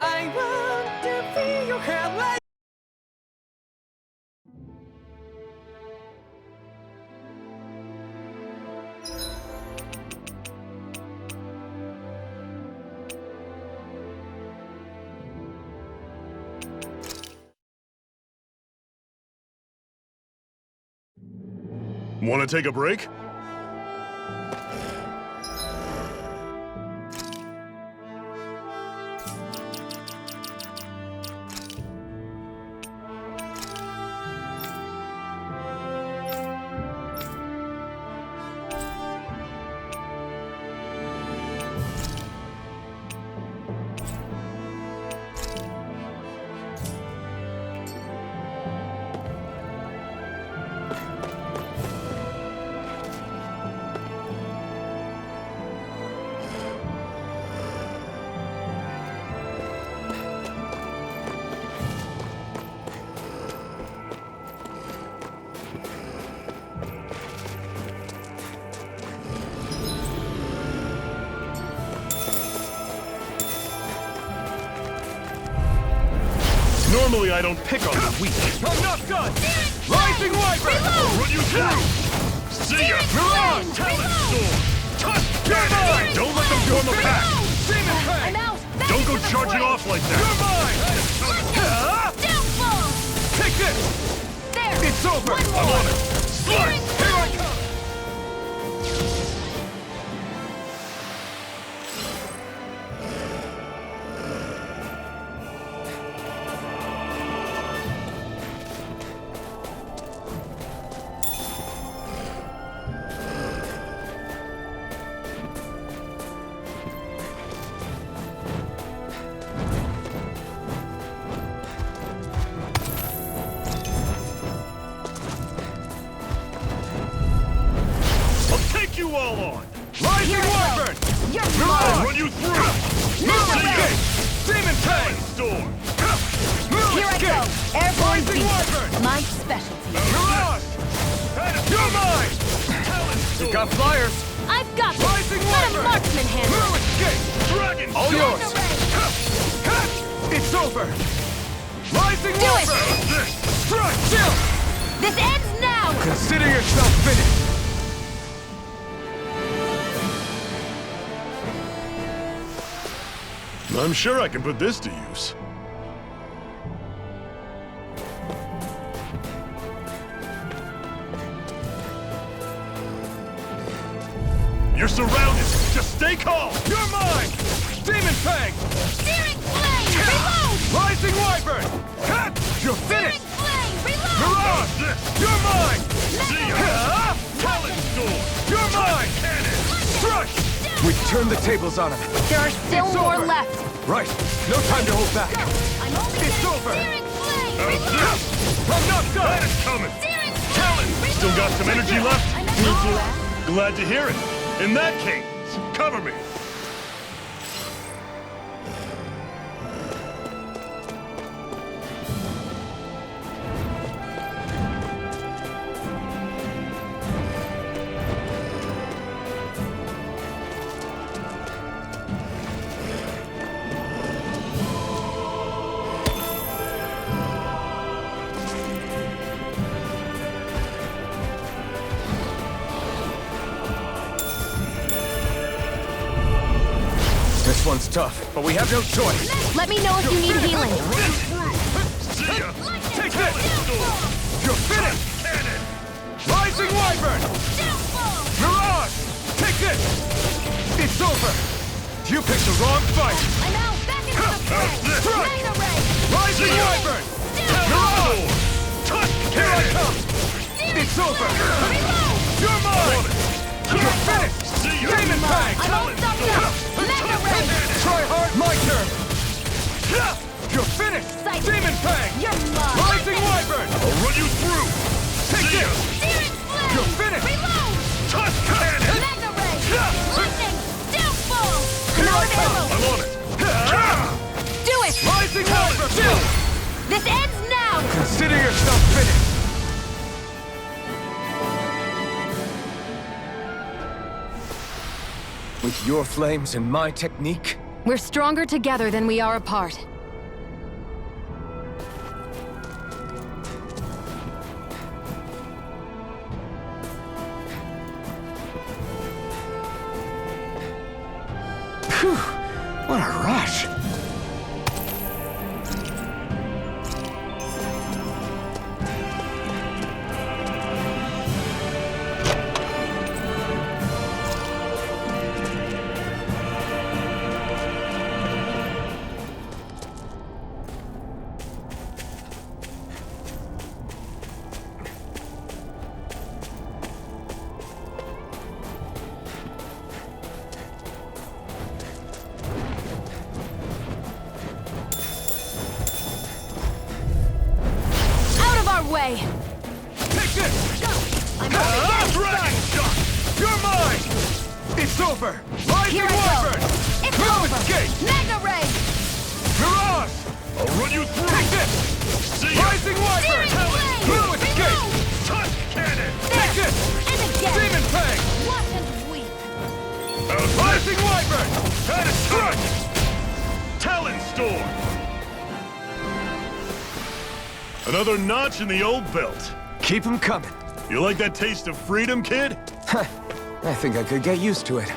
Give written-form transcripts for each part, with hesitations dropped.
I want to feel your hair like. Want to take a break? Normally I don't pick on the weak. I'm not done! Rising Wyvern! I'll run you through! See ya! Mirage! Talent Storm! Touch! Get it! Don't let them form a pack! Demon Fang! I'm out! Back Don't go into the charging fray. off like that! You're mine! Downfall! Take this! There! It's over! One more. I'm on it! Searing Here I flame! come! I'll take you all on! Rising Here I go. Wyvern! You're I'll mine! run you through! Never See ya! again. Demon Fang! Storm! Here I go! Airborne Rising beast! Wyvern! My specialty. Mirage! You're mine! Talent Storm! Got flyers! I've got this! Rising Let a Wyvern! marksman handle Through it! escape! Dragon! All Storm! yours! It's over! Rising Do it! Wyvern! This! Strike! Chill! This ends now! Consider yourself finished! I'm sure I can put this to use. You're surrounded! Just stay calm! You're mine! Demon Fang! Searing flame! Reload! Rising Wyvern! Cut! You're Searing finished! flame! Reload! Mirage! This! You're mine! See ya! Huh? Talent Storm! You're mine! Cannon! Strike! We turned the tables on him. There are still It's more over. left. Right. No time to hold back. I'm only It's getting over. searing flame! How's Reload! this? I'm not done! That is coming! Searing Talent! flame! Still got some energy left? I'm out. Glad to hear it. In that case, cover me. This one's tough, but we have no choice. Let me know if you need healing. Run through! See ya! Take Talent this! Storm! You're finished! Cannon! Rising Wyvern! Downfall! Mirage! Take this! It's over! You picked the wrong fight! I'm out. Back into the fray! How's this? Mega ray! Rising See ya. Wyvern! Downfall! Mirage! Touch! Here I Cannon! come! Searing It's over! flame! Reload! You're mine! On it! You're finished! See ya! Demon Fang! I'm all stuffed up! Mega ray! Try hard, my turn! You're finished! Sight. Demon Fang! You're mine! Rising Wyvern! I'll run you through! Take See ya! this! Searing flame! You're finished! Reload! Touch! Cannon! Mega ray! Lightning! Downfall! Here I Another come. arrow! I'm on it! Do it! Rising Wyvern! This ends now! Consider yourself finished! With your flames and my technique, We're stronger together than we are apart. Phew, what a rush. Out of our way! Take this! I'm only Dragon shot! You're mine! It's over! Rising Here I go! Wyvern! It's No over! escape! Mega Ray! Mirage! I'll run you through. Take this! See ya. Rising Wyvern! Searing Blade! No escape! Remove! Touch cannon. Take this! And again! Demon Fang! Watch and weep! Rising Wyvern! That is touch. Talon Storm. Another notch in the old belt. Keep them coming. You like that taste of freedom, kid? I think I could get used to it.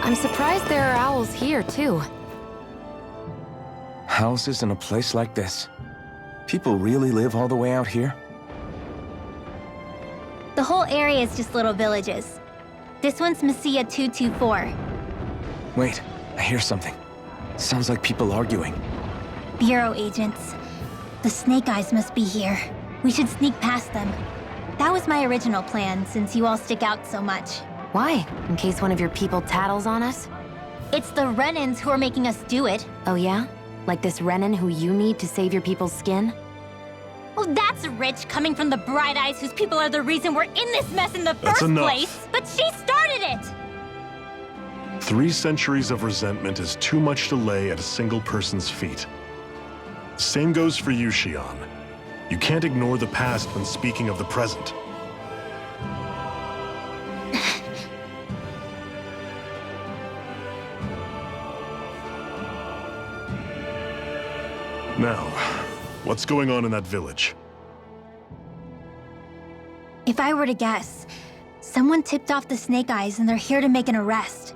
I'm surprised there are owls here, too. Houses in a place like this. People really live all the way out here? The whole area is just little villages. This one's Messia 224. Wait, I hear something. Sounds like people arguing. Bureau agents. The Snake Eyes must be here. We should sneak past them. That was my original plan, since you all stick out so much. Why? In case one of your people tattles on us? It's the Renans who are making us do it. Oh yeah? Like this Renan who you need to save your people's skin? Oh, that's rich, coming from the Bright Eyes whose people are the reason we're in this mess in the That's first enough. place. But she started it! 3 centuries of resentment is too much to lay at a single person's feet. Same goes for you, Xion. You can't ignore the past when speaking of the present. Now, what's going on in that village? If I were to guess, someone tipped off the Snake Eyes and they're here to make an arrest.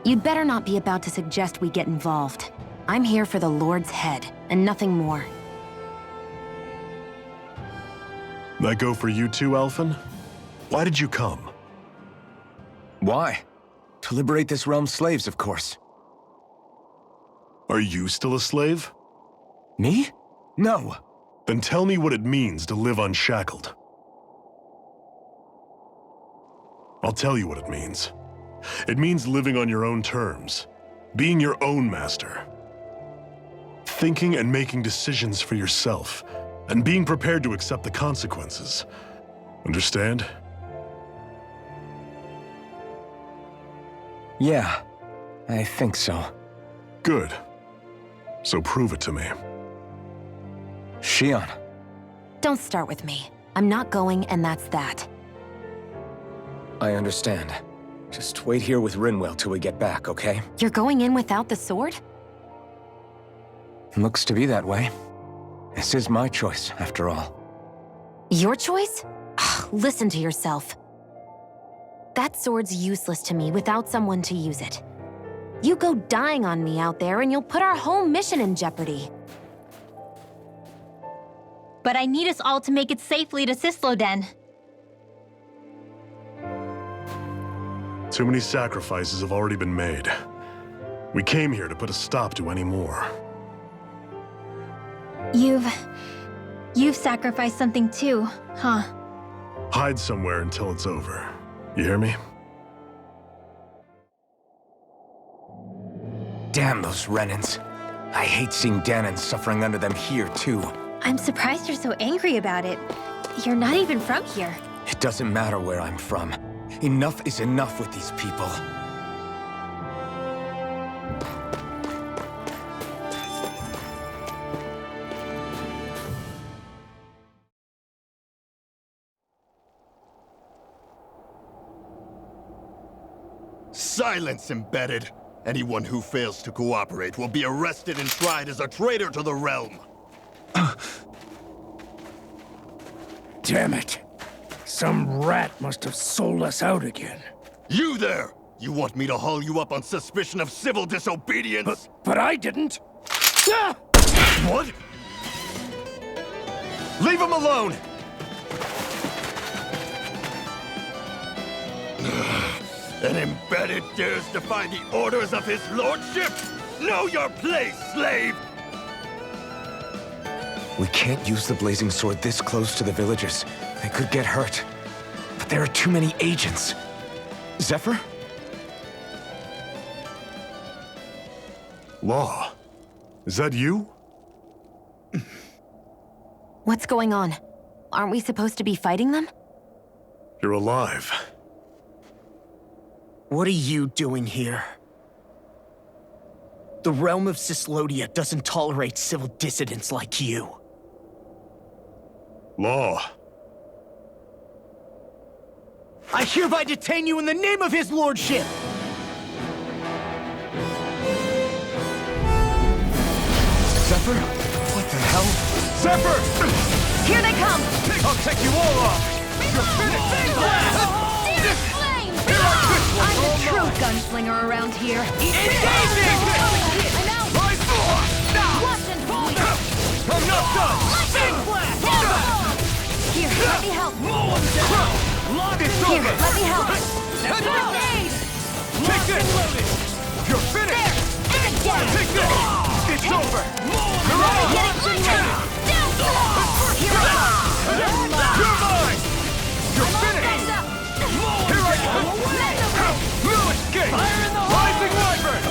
You'd better not be about to suggest we get involved. I'm here for the Lord's head, and nothing more. That go for you too, Alphen? Why did you come? Why? To liberate this realm's slaves, of course. Are you still a slave? Me? No. Then tell me what it means to live unshackled. I'll tell you what it means. It means living on your own terms, being your own master. Thinking and making decisions for yourself, and being prepared to accept the consequences. Understand? Yeah, I think so. Good. So prove it to me. Xion, Don't start with me. I'm not going, and that's that. I understand. Just wait here with Rinwell till we get back, okay? You're going in without the sword? Looks to be that way. This is my choice, after all. Your choice? Ugh, listen to yourself. That sword's useless to me without someone to use it. You go dying on me out there and you'll put our whole mission in jeopardy. But I need us all to make it safely to Sisloden. Too many sacrifices have already been made. We came here to put a stop to any more. You've sacrificed something too, huh? Hide somewhere until it's over. You hear me? Damn those Renans. I hate seeing Danon suffering under them here, too. I'm surprised you're so angry about it. You're not even from here. It doesn't matter where I'm from. Enough is enough with these people. Silence, Embedded! Anyone who fails to cooperate will be arrested and tried as a traitor to the realm. Damn it. Some rat must have sold us out again. You there! You want me to haul you up on suspicion of civil disobedience? But I didn't. Ah! What? Leave him alone! An Embedded dares defy the orders of his lordship? Know your place, slave! We can't use the blazing sword this close to the villagers. They could get hurt. But there are too many agents. Zephyr? Law. Is that you? What's going on? Aren't we supposed to be fighting them? You're alive. What are you doing here? The realm of Cyslodia doesn't tolerate civil dissidents like you. Law. I hereby detain you in the name of his lordship! Zephyr? What the hell? Zephyr! Here they come! I'll take you all off! You're finished! I'm the true gunslinger around here. Engaging! I'm out! Watch and hold! I'm not done! Here, let me help. It's Here, over! let me help. Take this! You're finished! And again! Take this! It's over! You're out! Getting here I go! You're mine! You're finished! Here I go! No escape! Rising Wyvern!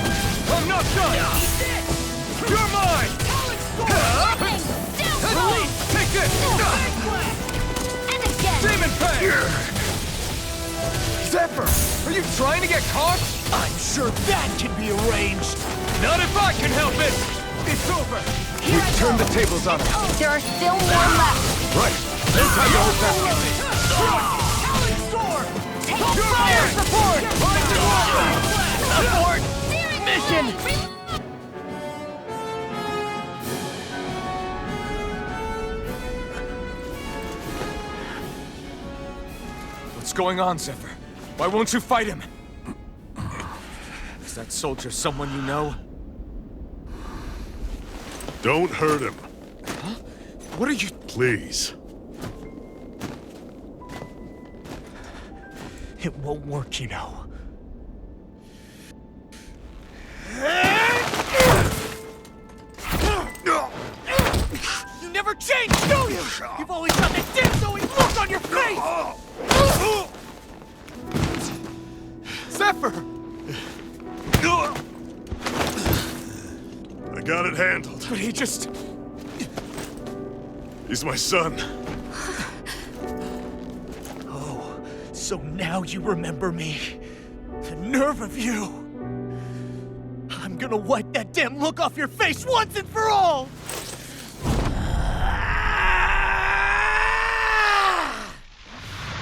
I'm not done! You're mine! Release! Take this! And again! Demon Fang! Zephyr! Are you trying to get caught? I'm sure that can be arranged! Not if I can help it! It's over! We turned the tables on him. There are still more left. Right. No time to hold back. Take fire support! Abort! Mission! What's going on, Zephyr? Why won't you fight him? Is that soldier someone you know? Don't hurt him. What are you... Please. It won't work, you know. You never change, do you? You've always got that damn-going look on your face! Zephyr! I got it handled. But he just... He's my son. Oh, so now you remember me. The nerve of you! I'm gonna wipe that damn look off your face once and for all!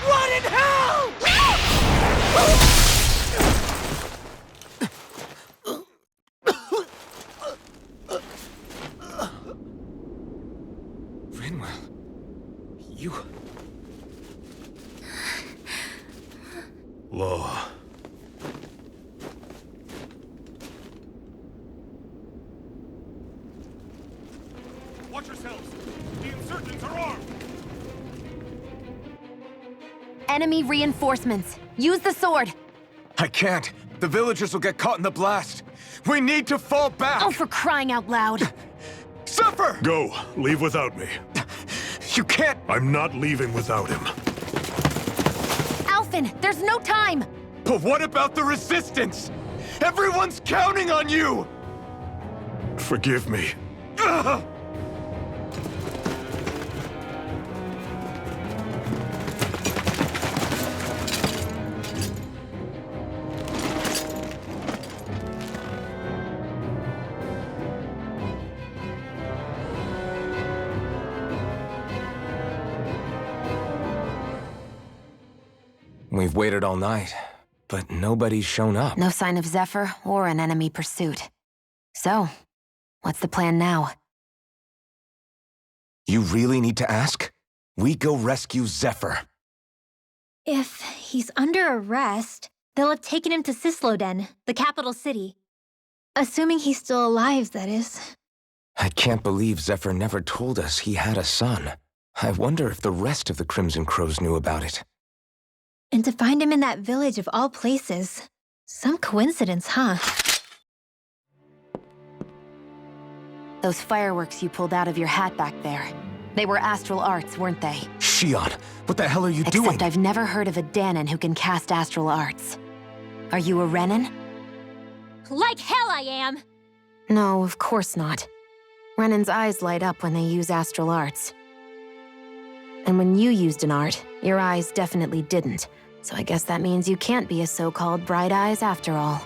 Rot in hell! Rinwell... You... Law. Watch yourselves! The insurgents are armed! Enemy reinforcements. Use the sword. I can't. The villagers will get caught in the blast. We need to fall back. Oh, for crying out loud. Zephyr! Go. Leave without me. You can't! I'm not leaving without him. Alphen, there's no time! But what about the Resistance? Everyone's counting on you! Forgive me. Ugh! We've waited all night, but nobody's shown up. No sign of Zephyr or an enemy pursuit. So, what's the plan now? You really need to ask? We go rescue Zephyr. If he's under arrest, they'll have taken him to Cisloden, the capital city. Assuming he's still alive, that is. I can't believe Zephyr never told us he had a son. I wonder if the rest of the Crimson Crows knew about it. And to find him in that village of all places. Some coincidence, huh? Those fireworks you pulled out of your hat back there. They were astral arts, weren't they? Shion, what the hell are you doing? Except I've never heard of a Dahnan who can cast astral arts. Are you a Renan? Like hell I am! No, of course not. Renan's eyes light up when they use astral arts. And when you used an art, your eyes definitely didn't. So I guess that means you can't be a so-called Bright Eyes after all.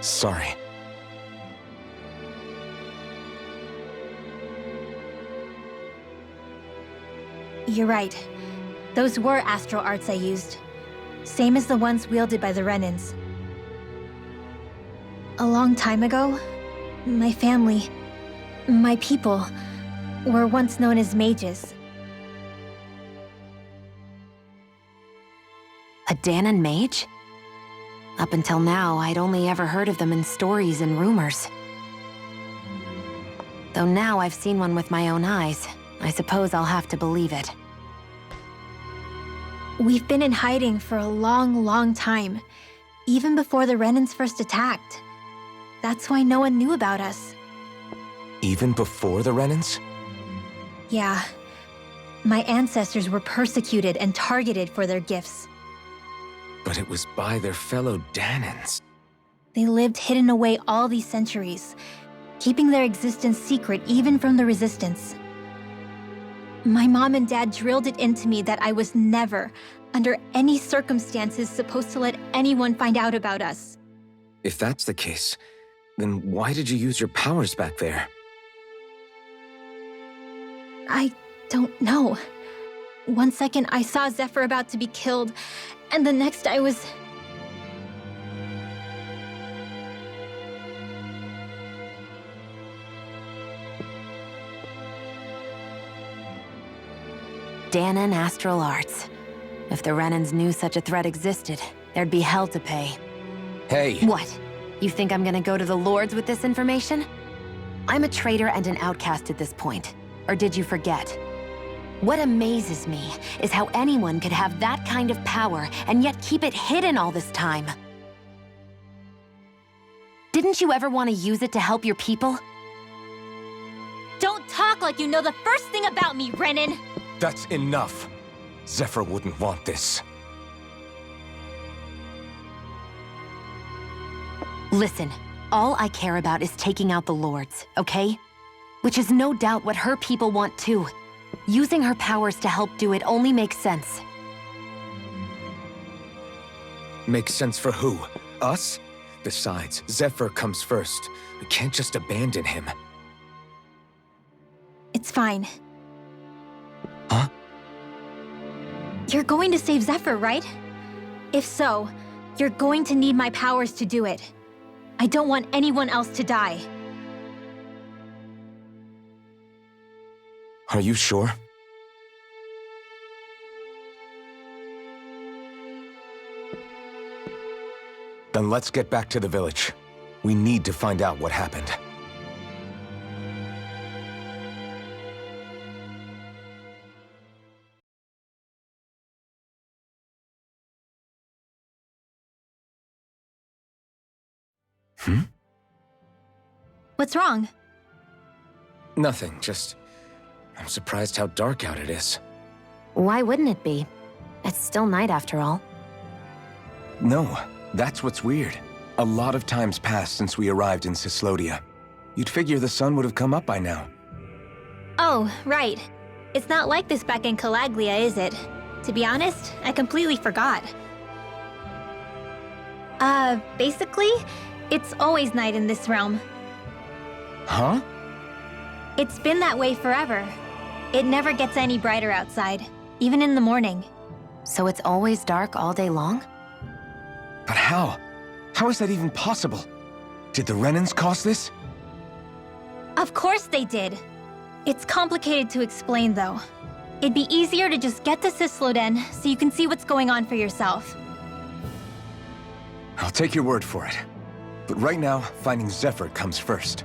Sorry. You're right. Those were astral arts I used. Same as the ones wielded by the Renans. A long time ago, my family, my people, were once known as mages. A Dahnan mage? Up until now, I'd only ever heard of them in stories and rumors. Though now I've seen one with my own eyes, I suppose I'll have to believe it. We've been in hiding for a long, long time, even before the Renans first attacked. That's why no one knew about us. Even before the Renans? Yeah. My ancestors were persecuted and targeted for their gifts. But it was by their fellow Dahnans. They lived hidden away all these centuries, keeping their existence secret even from the Resistance. My mom and dad drilled it into me that I was never, under any circumstances, supposed to let anyone find out about us. If that's the case, then why did you use your powers back there? I don't know. One second I saw Zephyr about to be killed, and the next I was... Dahnan astral arts. If the Renans knew such a threat existed, there'd be hell to pay. Hey! What? You think I'm gonna go to the Lords with this information? I'm a traitor and an outcast at this point. Or did you forget? What amazes me is how anyone could have that kind of power and yet keep it hidden all this time. Didn't you ever want to use it to help your people? Don't talk like you know the first thing about me, Renan! That's enough. Zephyr wouldn't want this. Listen, all I care about is taking out the Lords, okay? Which is no doubt what her people want too. Using her powers to help do it only makes sense. Makes sense for who? Us? Besides, Zephyr comes first. We can't just abandon him. It's fine. Huh? You're going to save Zephyr, right? If so, you're going to need my powers to do it. I don't want anyone else to die. Are you sure? Then let's get back to the village. We need to find out what happened. What's wrong? Nothing, just... I'm surprised how dark out it is. Why wouldn't it be? It's still night after all. No, that's what's weird. A lot of time's passed since we arrived in Cyslodia. You'd figure the sun would have come up by now. Oh, right. It's not like this back in Calaglia, is it? To be honest, I completely forgot. Basically, it's always night in this realm. Huh? It's been that way forever. It never gets any brighter outside, even in the morning. So it's always dark all day long? But how? How is that even possible? Did the Renans cause this? Of course they did. It's complicated to explain, though. It'd be easier to just get to Cysloden so you can see what's going on for yourself. I'll take your word for it. But right now, finding Zephyr comes first.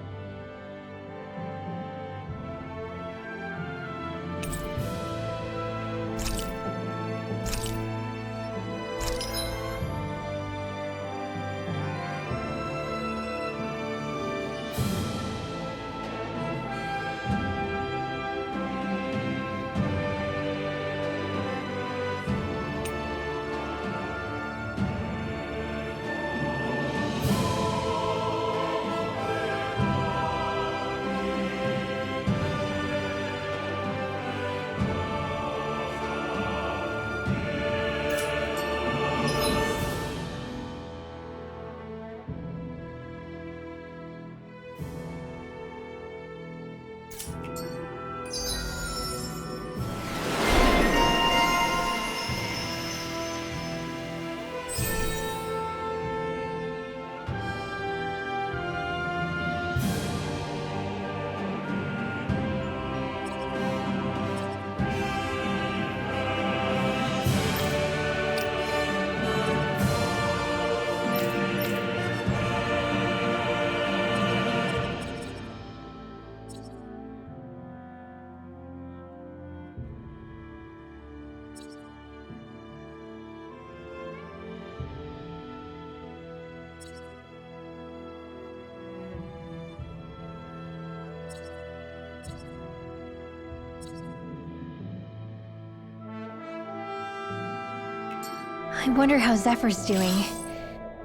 I wonder how Zephyr's doing.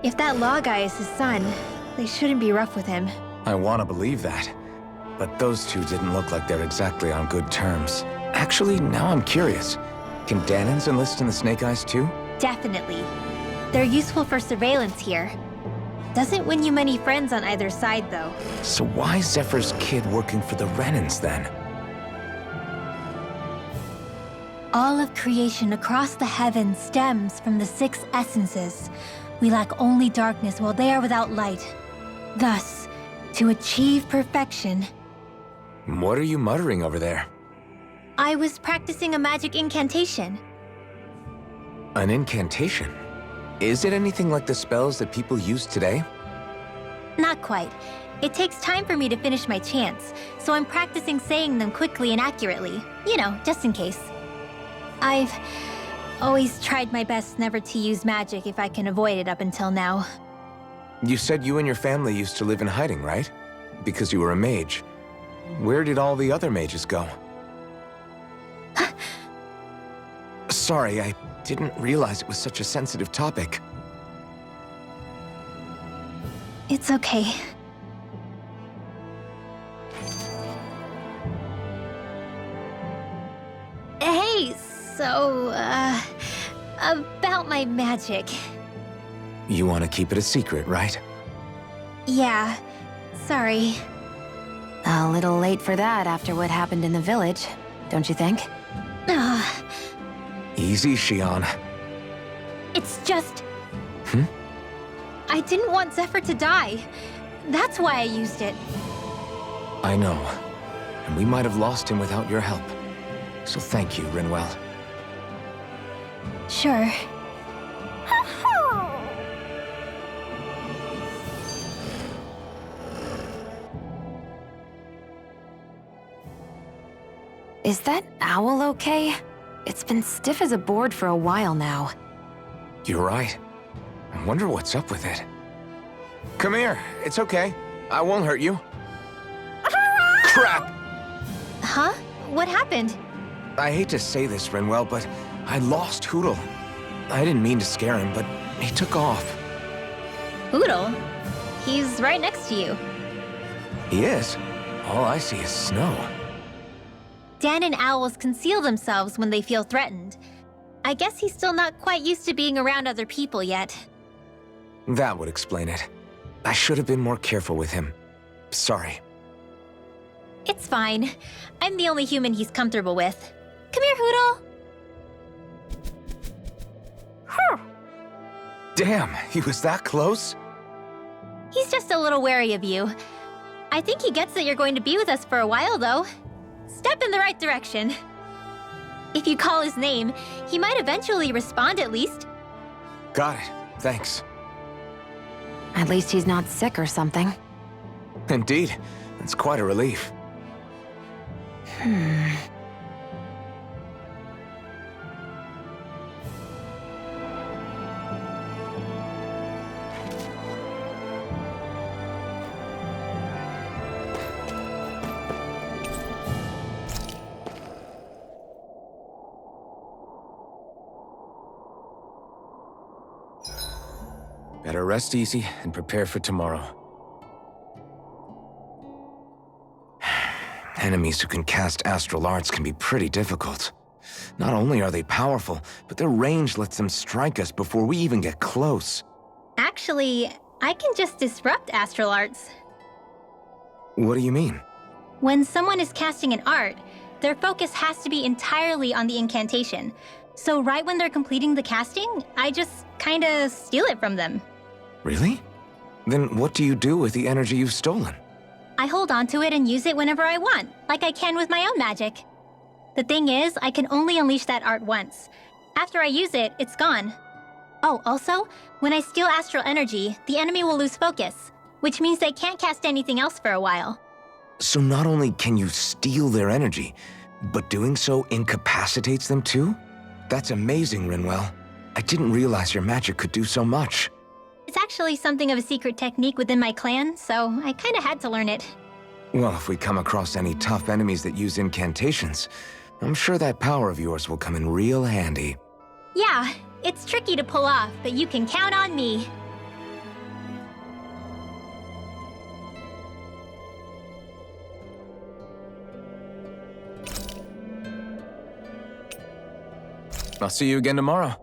If that Law guy is his son, they shouldn't be rough with him. I want to believe that. But those two didn't look like they're exactly on good terms. Actually, now I'm curious. Can Dahnans enlist in the Snake Eyes too? Definitely. They're useful for surveillance here. Doesn't win you many friends on either side, though. So why is Zephyr's kid working for the Renans then? All of creation across the heavens stems from the 6 essences. We lack only darkness while they are without light. Thus, to achieve perfection... What are you muttering over there? I was practicing a magic incantation. An incantation? Is it anything like the spells that people use today? Not quite. It takes time for me to finish my chants, so I'm practicing saying them quickly and accurately. You know, just in case. I've always tried my best never to use magic if I can avoid it up until now. You said you and your family used to live in hiding, right? Because you were a mage. Where did all the other mages go? Sorry, I didn't realize it was such a sensitive topic. It's okay. Hey, so, about my magic. You want to keep it a secret, right? Yeah, sorry. A little late for that after what happened in the village, don't you think? Ugh, Easy, Xion. it's just... I didn't want Zephyr to die. That's why I used it. I know. And we might have lost him without your help. So thank you, Rinwell. Sure. Is that owl okay? It's been stiff as a board for a while now. You're right. I wonder what's up with it. Come here. It's okay. I won't hurt you. Crap! Huh? What happened? I hate to say this, Rinwell, but I lost Hootle. I didn't mean to scare him, but he took off. Hootle? He's right next to you. He is? All I see is snow. Dan and owls conceal themselves when they feel threatened. I guess he's still not quite used to being around other people yet. That would explain it. I should have been more careful with him. Sorry. It's fine. I'm the only human he's comfortable with. Come here, Hootle. Damn, he was that close? He's just a little wary of you. I think he gets that you're going to be with us for a while, though. Step in the right direction. If you call his name, he might eventually respond at least. Got it. Thanks. At least he's not sick or something. Indeed. That's quite a relief. Better rest easy and prepare for tomorrow. Enemies who can cast astral arts can be pretty difficult. Not only are they powerful, but their range lets them strike us before we even get close. Actually, I can just disrupt astral arts. What do you mean? When someone is casting an art, their focus has to be entirely on the incantation. So right when they're completing the casting, I just kinda steal it from them. Really? Then what do you do with the energy you've stolen? I hold onto it and use it whenever I want, like I can with my own magic. The thing is, I can only unleash that art once. After I use it, it's gone. Oh, also, when I steal astral energy, the enemy will lose focus, which means they can't cast anything else for a while. So not only can you steal their energy, but doing so incapacitates them too? That's amazing, Rinwell. I didn't realize your magic could do so much. It's actually something of a secret technique within my clan, so I kinda had to learn it. Well, if we come across any tough enemies that use incantations, I'm sure that power of yours will come in real handy. Yeah, it's tricky to pull off, but you can count on me. I'll see you again tomorrow.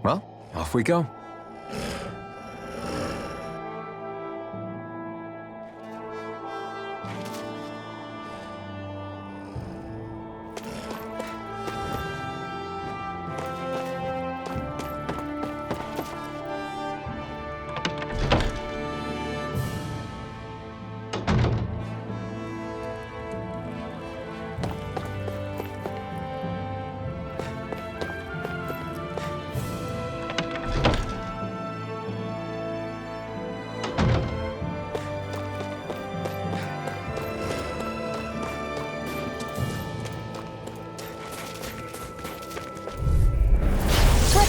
Well, off we go.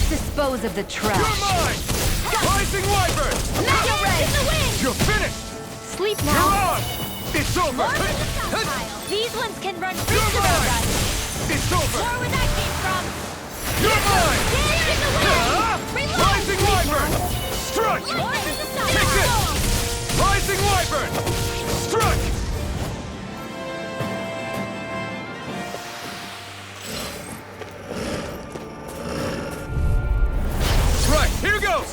Dispose of the You're trash. mine! Rising Wyvern! Magic Ray! In the wind! You're finished! Sleep You're now. on! It's over! More from the stockpile. These ones can run free You're to their mine! run. It's over! More where that came from. You're mine! Get in the wind! Reload! Rising Wyvern! Strike! More from the Take this! stockpile. Rising Wyvern! Strike! Right, here goes!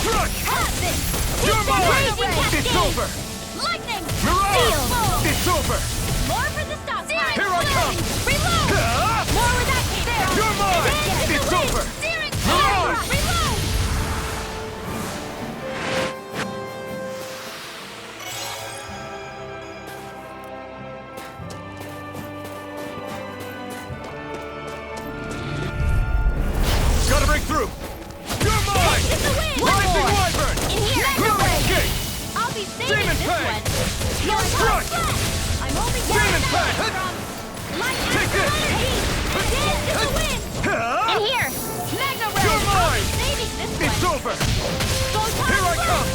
Strike! Have this! You're Hit the mine! blazing It's cascade. over! Lightning! Mirage! Steel! It's over! More for the stockpile. Here I come! Reload! Ah! More where that came from. You're mine! Again, in the It's wind. over! Searing Mirage! fire. Reload! Gotta break through! You're mine! In the wind. Rising One more. Wyvern! In here. Mirror escape! I'll be saving Demon this Fang. one. You're Strike. I'm only Demon getting Fang. that from lightning. Take this! Heat. Dance in the wind! And here! Magna Ray! You're mine! Saving this one! It's over! Photon Here I come!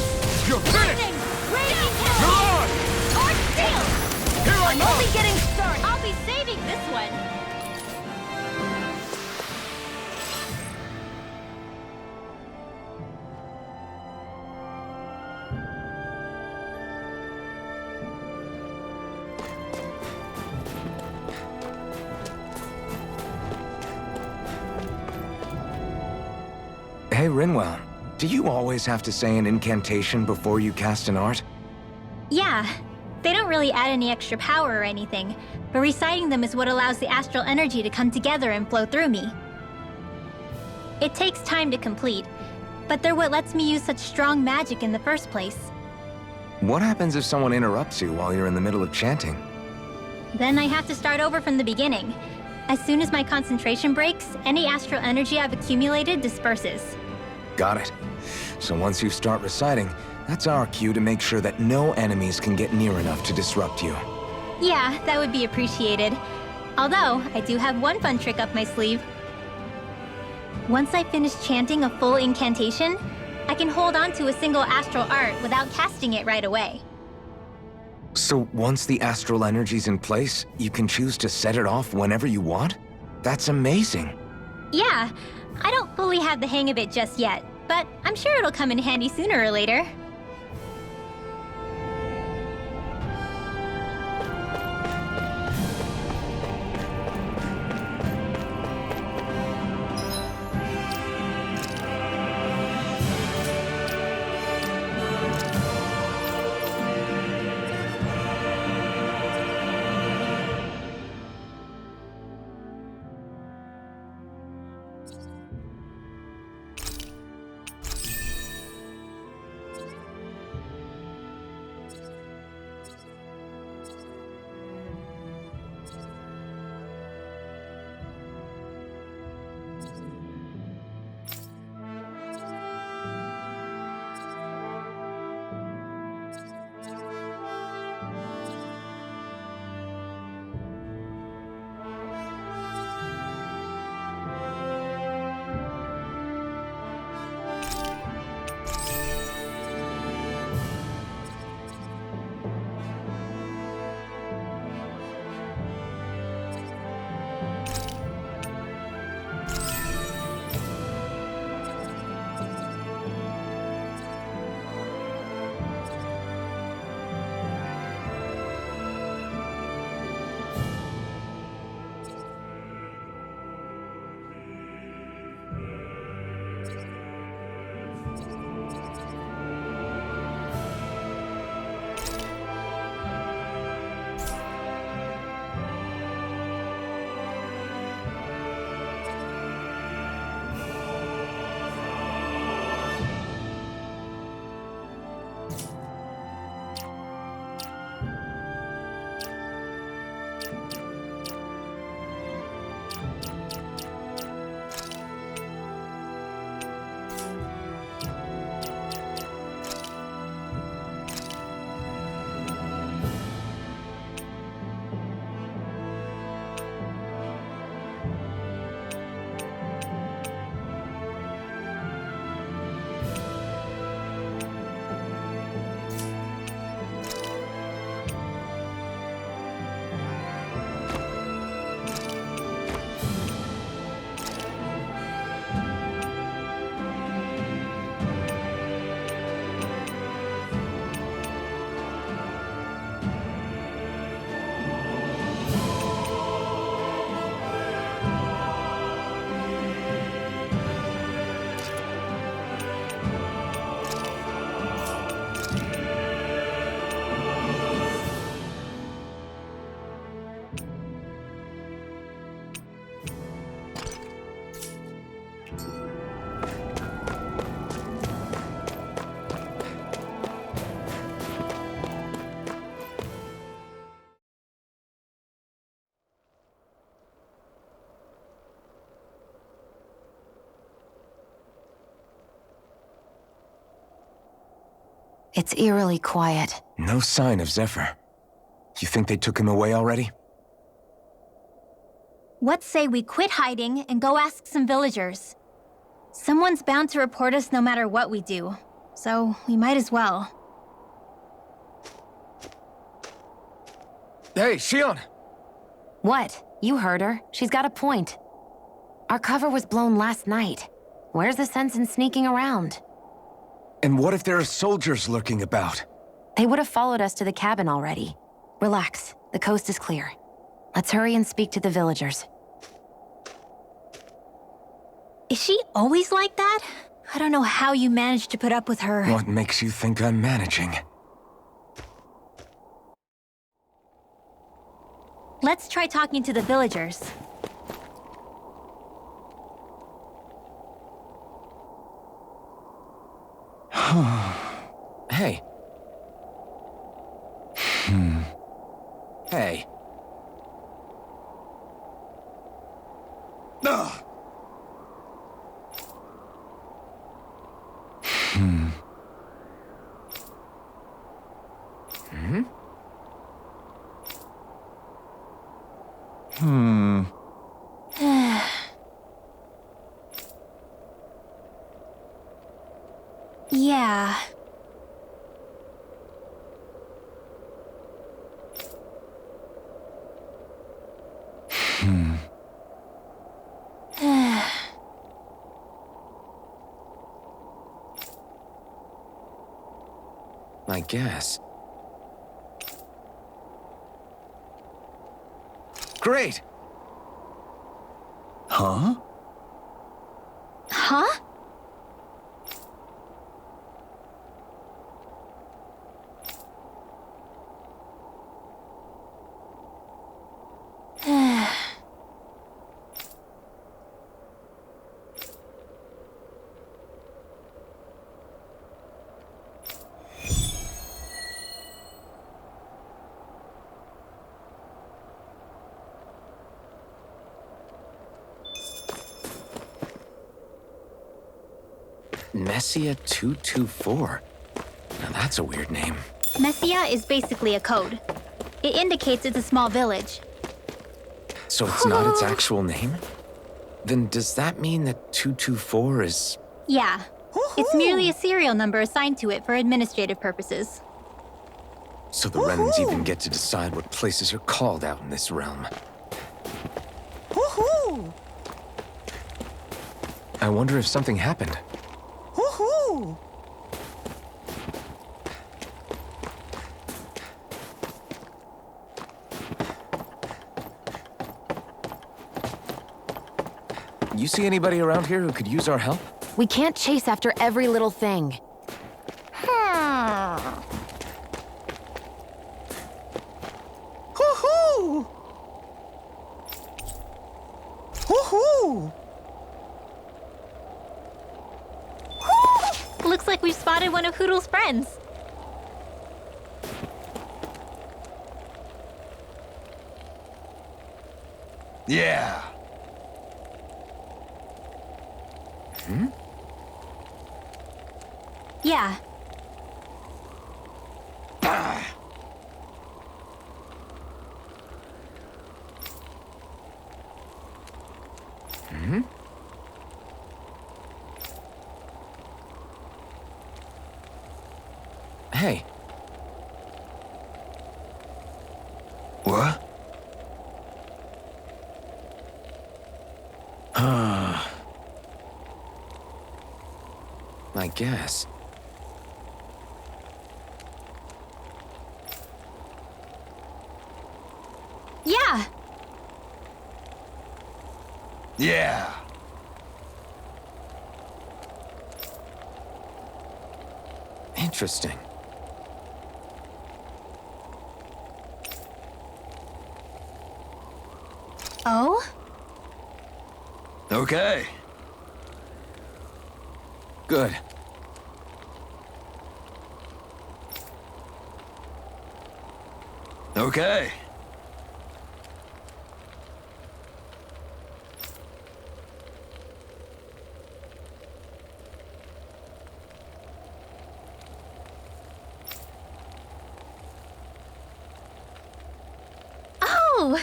You're Lightning! finished! Raging You're Cannon! on! Arc Steel! Here I I'm come! only getting started! I'll be saving this one! Hey, Rinwell, do you always have to say an incantation before you cast an art? Yeah, they don't really add any extra power or anything, but reciting them is what allows the astral energy to come together and flow through me. It takes time to complete, but they're what lets me use such strong magic in the first place. What happens if someone interrupts you while you're in the middle of chanting? Then I have to start over from the beginning. As soon as my concentration breaks, any astral energy I've accumulated disperses. Got it. So once you start reciting, that's our cue to make sure that no enemies can get near enough to disrupt you. Yeah, that would be appreciated. Although, I do have one fun trick up my sleeve. Once I finish chanting a full incantation, I can hold on to a single astral art without casting it right away. So once the astral energy's in place, you can choose to set it off whenever you want? That's amazing. Yeah, I don't fully have the hang of it just yet, but I'm sure it'll come in handy sooner or later. It's eerily quiet. No sign of Zephyr. You think they took him away already? What say we quit hiding and go ask some villagers? Someone's bound to report us no matter what we do, so we might as well. Hey, Shion! What? You heard her. She's got a point. Our cover was blown last night. Where's the sense in sneaking around? And what if there are soldiers lurking about? They would have followed us to the cabin already. Relax. The coast is clear. Let's hurry and speak to the villagers. Is she always like that? I don't know how you managed to put up with her. What makes you think I'm managing? Let's try talking to the villagers. Hey. Hey. Ugh. Yeah. I guess. Great! Huh? Huh? Messia 224. Now that's a weird name. Messia is basically a code. It indicates it's a small village. So it's not its actual name? Then does that mean that 224 is... Yeah. It's merely a serial number assigned to it for administrative purposes. So the Renans even get to decide what places are called out in this realm. Woohoo! I wonder if something happened. Woohoo! You see anybody around here who could use our help? We can't chase after every little thing. Woohoo! Woohoo! Looks like we've spotted one of Hoodle's friends. Yeah. Yeah. Hey, What? I guess. Yeah. Yeah. Interesting. Oh? Okay. Good. Okay. Oh!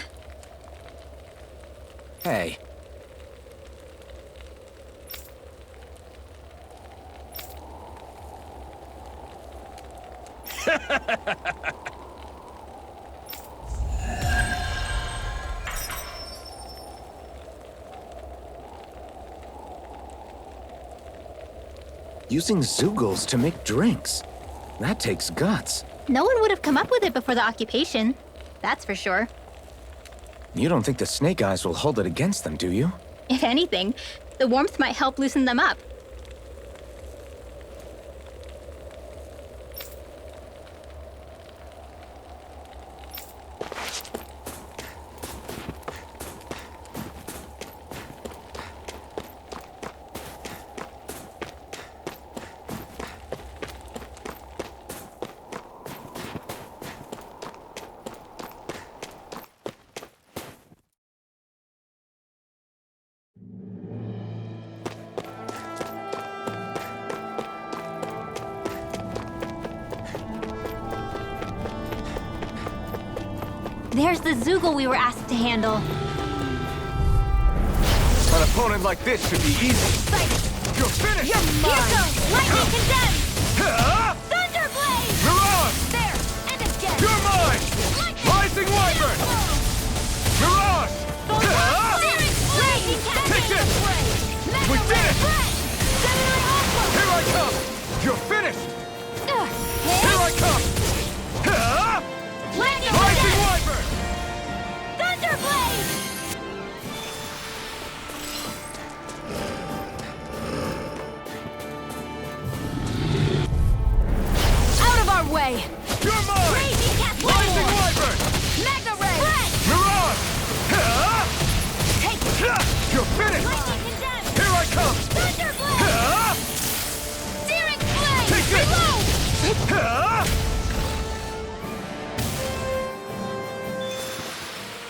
Using Zeugles to make drinks. That takes guts. No one would have come up with it before the occupation. That's for sure. You don't think the Snake Eyes will hold it against them, do you? If anything, the warmth might help loosen them up. There's the Zeugle we were asked to handle. An opponent like this should be easy. You're finished! You're mine! Lightning condemned! Huh? Thunderblade! Mirage! There! And again! You're mine! Rising Wyvern! Mirage! Huh? Lightning Take this! We did it! Here I come! You're finished! Here I come! Huh? Lightning Rising condemned! Wyvern! Thunderblade! Out of our way! You're mine! Raging Cat Rising Wyvern! Magna Ray! Mirage! Huh? Take it! You're finished! Lightning condemned! Here I come! Thunderblade! Huh? Searing Blade! Take this! Reload! Huh?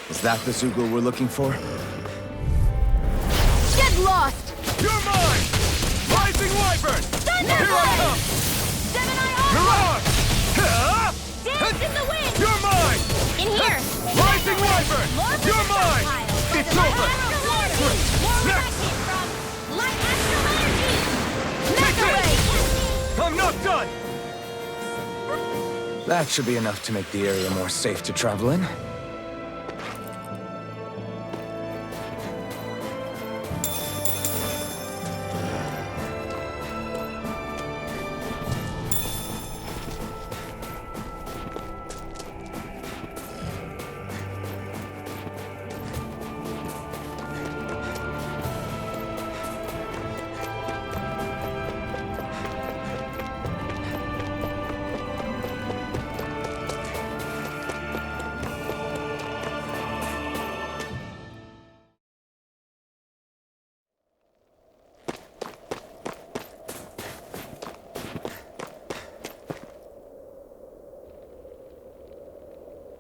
Is that the Zeugle we're looking for? Get lost! You're mine! Rising Wyvern! Thunderblade! Here I come! Gemini Armor! Mirage! Huh? Dance in the wind! You're mine! In here! Rising Wyvern! You're mine! It's over! Next! Light Astral Energy! Take Mega Ray! this! I'm not done! That should be enough to make the area more safe to travel in.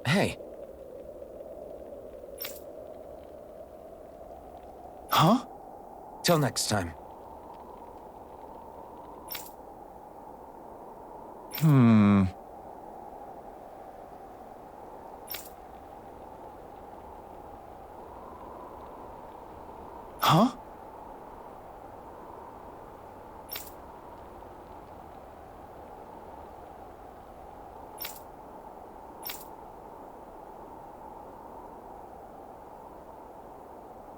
Hey. Huh? Till next time. Huh?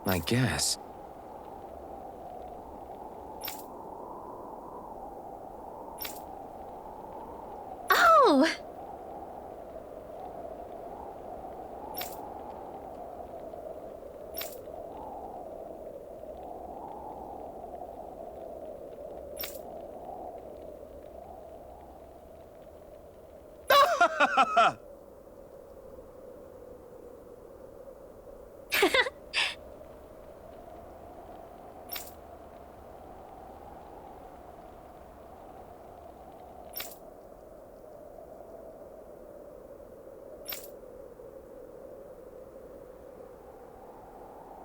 I guess. Oh!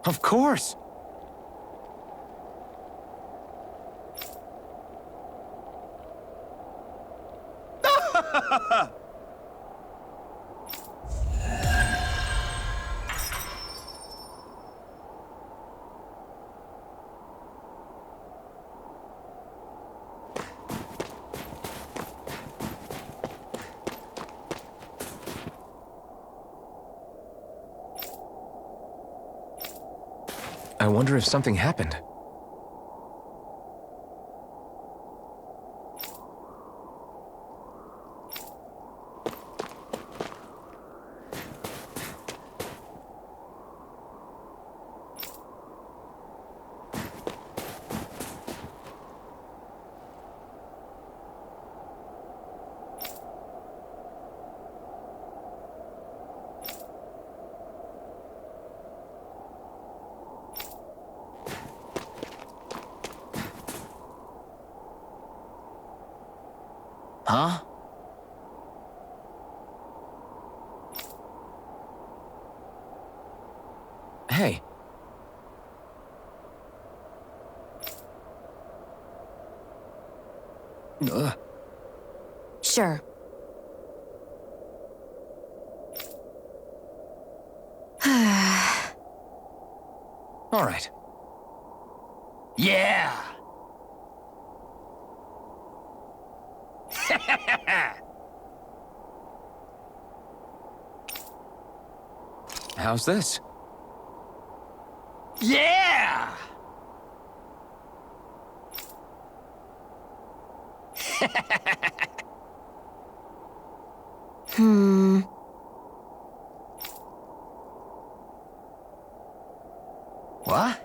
Of course! I wonder if something happened. Huh? Hey. Sure. All right. Yeah! How's this? Yeah! What?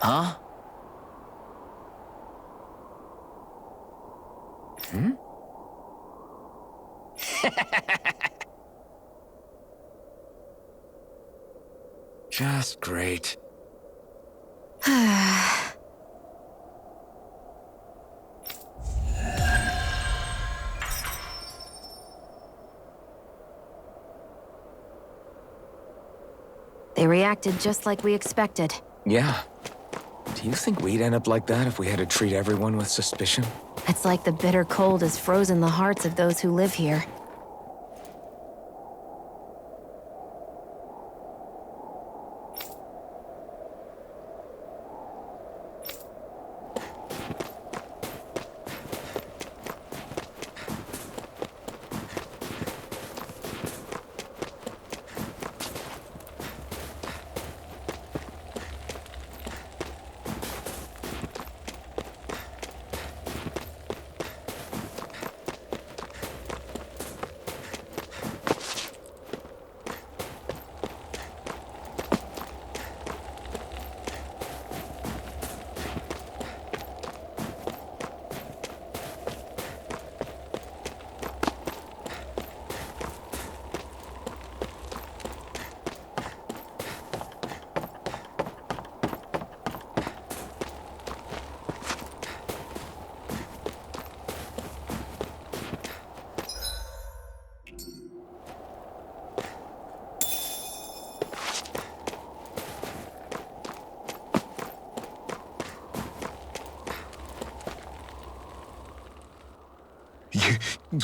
Huh? Just great. They reacted just like we expected. Yeah. Do you think we'd end up like that if we had to treat everyone with suspicion? It's like the bitter cold has frozen the hearts of those who live here.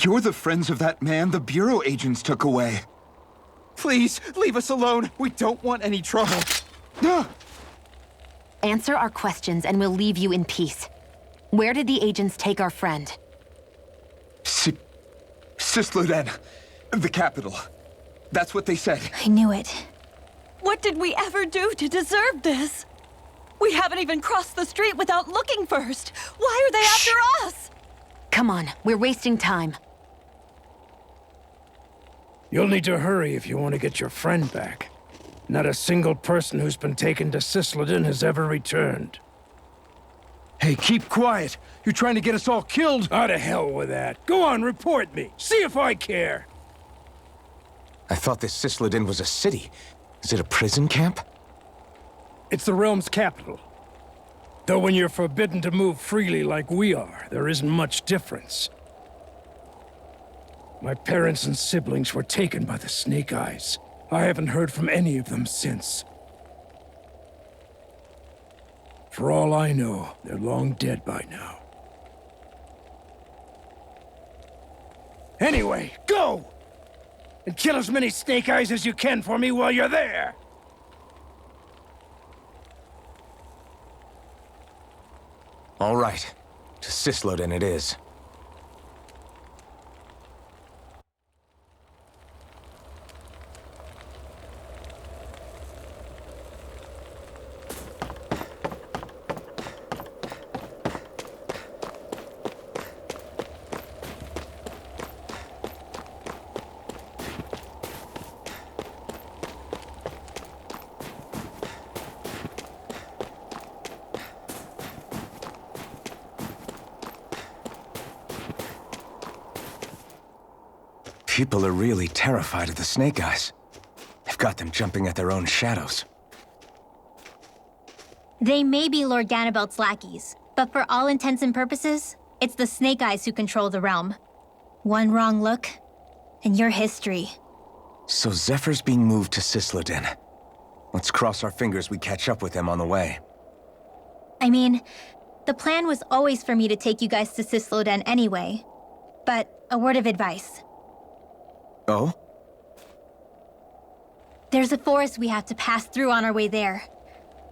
You're the friends of that man the Bureau agents took away. Please, leave us alone. We don't want any trouble. Answer our questions and we'll leave you in peace. Where did the agents take our friend? Sisluden, the capital. That's what they said. I knew it. What did we ever do to deserve this? We haven't even crossed the street without looking first. Why are they after us? Come on, we're wasting time. You'll need to hurry if you want to get your friend back. Not a single person who's been taken to Sisleden has ever returned. Hey, keep quiet. You're trying to get us all killed. Out of hell with that. Go on, report me. See if I care. I thought this Sisleden was a city. Is it a prison camp? It's the realm's capital. Though when you're forbidden to move freely like we are, there isn't much difference. My parents and siblings were taken by the Snake Eyes. I haven't heard from any of them since. For all I know, they're long dead by now. Anyway, go! And kill as many Snake Eyes as you can for me while you're there! All right. To Cisloden it is. People are really terrified of the Snake Eyes. They've got them jumping at their own shadows. They may be Lord Ganabelt's lackeys, but for all intents and purposes, it's the Snake Eyes who control the realm. One wrong look, and your history. So Zephyr's being moved to Cisloden. Let's cross our fingers we catch up with him on the way. I mean, the plan was always for me to take you guys to Cisloden anyway. But a word of advice. Oh? There's a forest we have to pass through on our way there.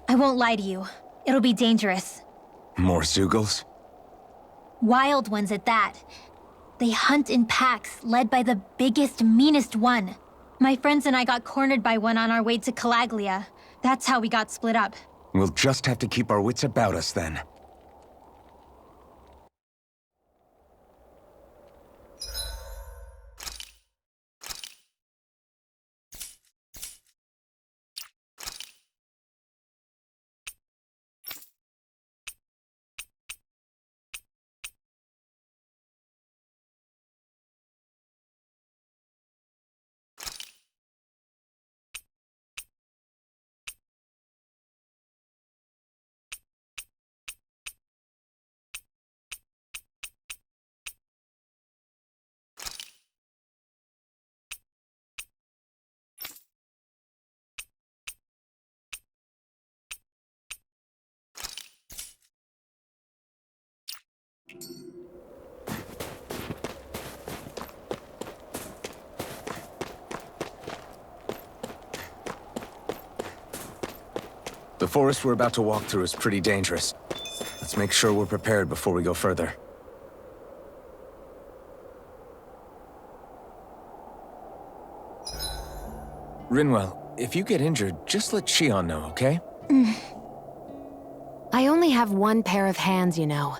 I won't lie to you. It'll be dangerous. More Zeugles? Wild ones at that. They hunt in packs, led by the biggest, meanest one. My friends and I got cornered by one on our way to Calaglia. That's how we got split up. We'll just have to keep our wits about us then. The forest we're about to walk through is pretty dangerous. Let's make sure we're prepared before we go further. Rinwell, if you get injured, just let Shion know, okay? I only have one pair of hands, you know.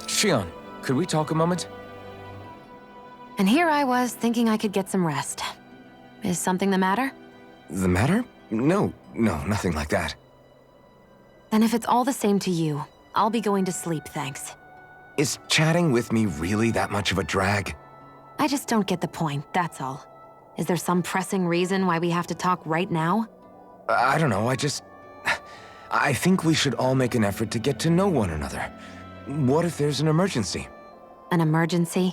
Shion, could we talk a moment? And here I was thinking I could get some rest. Is something the matter? The matter? No, nothing like that. Then if it's all the same to you, I'll be going to sleep, thanks. Is chatting with me really that much of a drag? I just don't get the point, that's all. Is there some pressing reason why we have to talk right now? I don't know, I think we should all make an effort to get to know one another. What if there's an emergency? An emergency?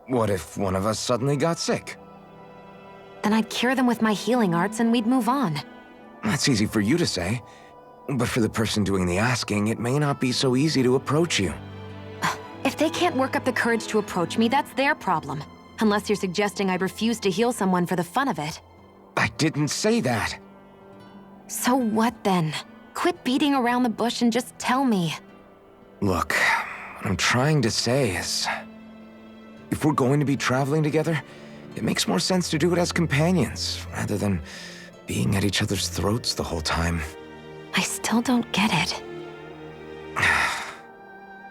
What if one of us suddenly got sick? Then I'd cure them with my healing arts and we'd move on. That's easy for you to say. But for the person doing the asking, it may not be so easy to approach you. If they can't work up the courage to approach me, that's their problem. Unless you're suggesting I refuse to heal someone for the fun of it. I didn't say that. So what then? Quit beating around the bush and just tell me. Look, what I'm trying to say is... if we're going to be traveling together, it makes more sense to do it as companions, rather than being at each other's throats the whole time. I still don't get it.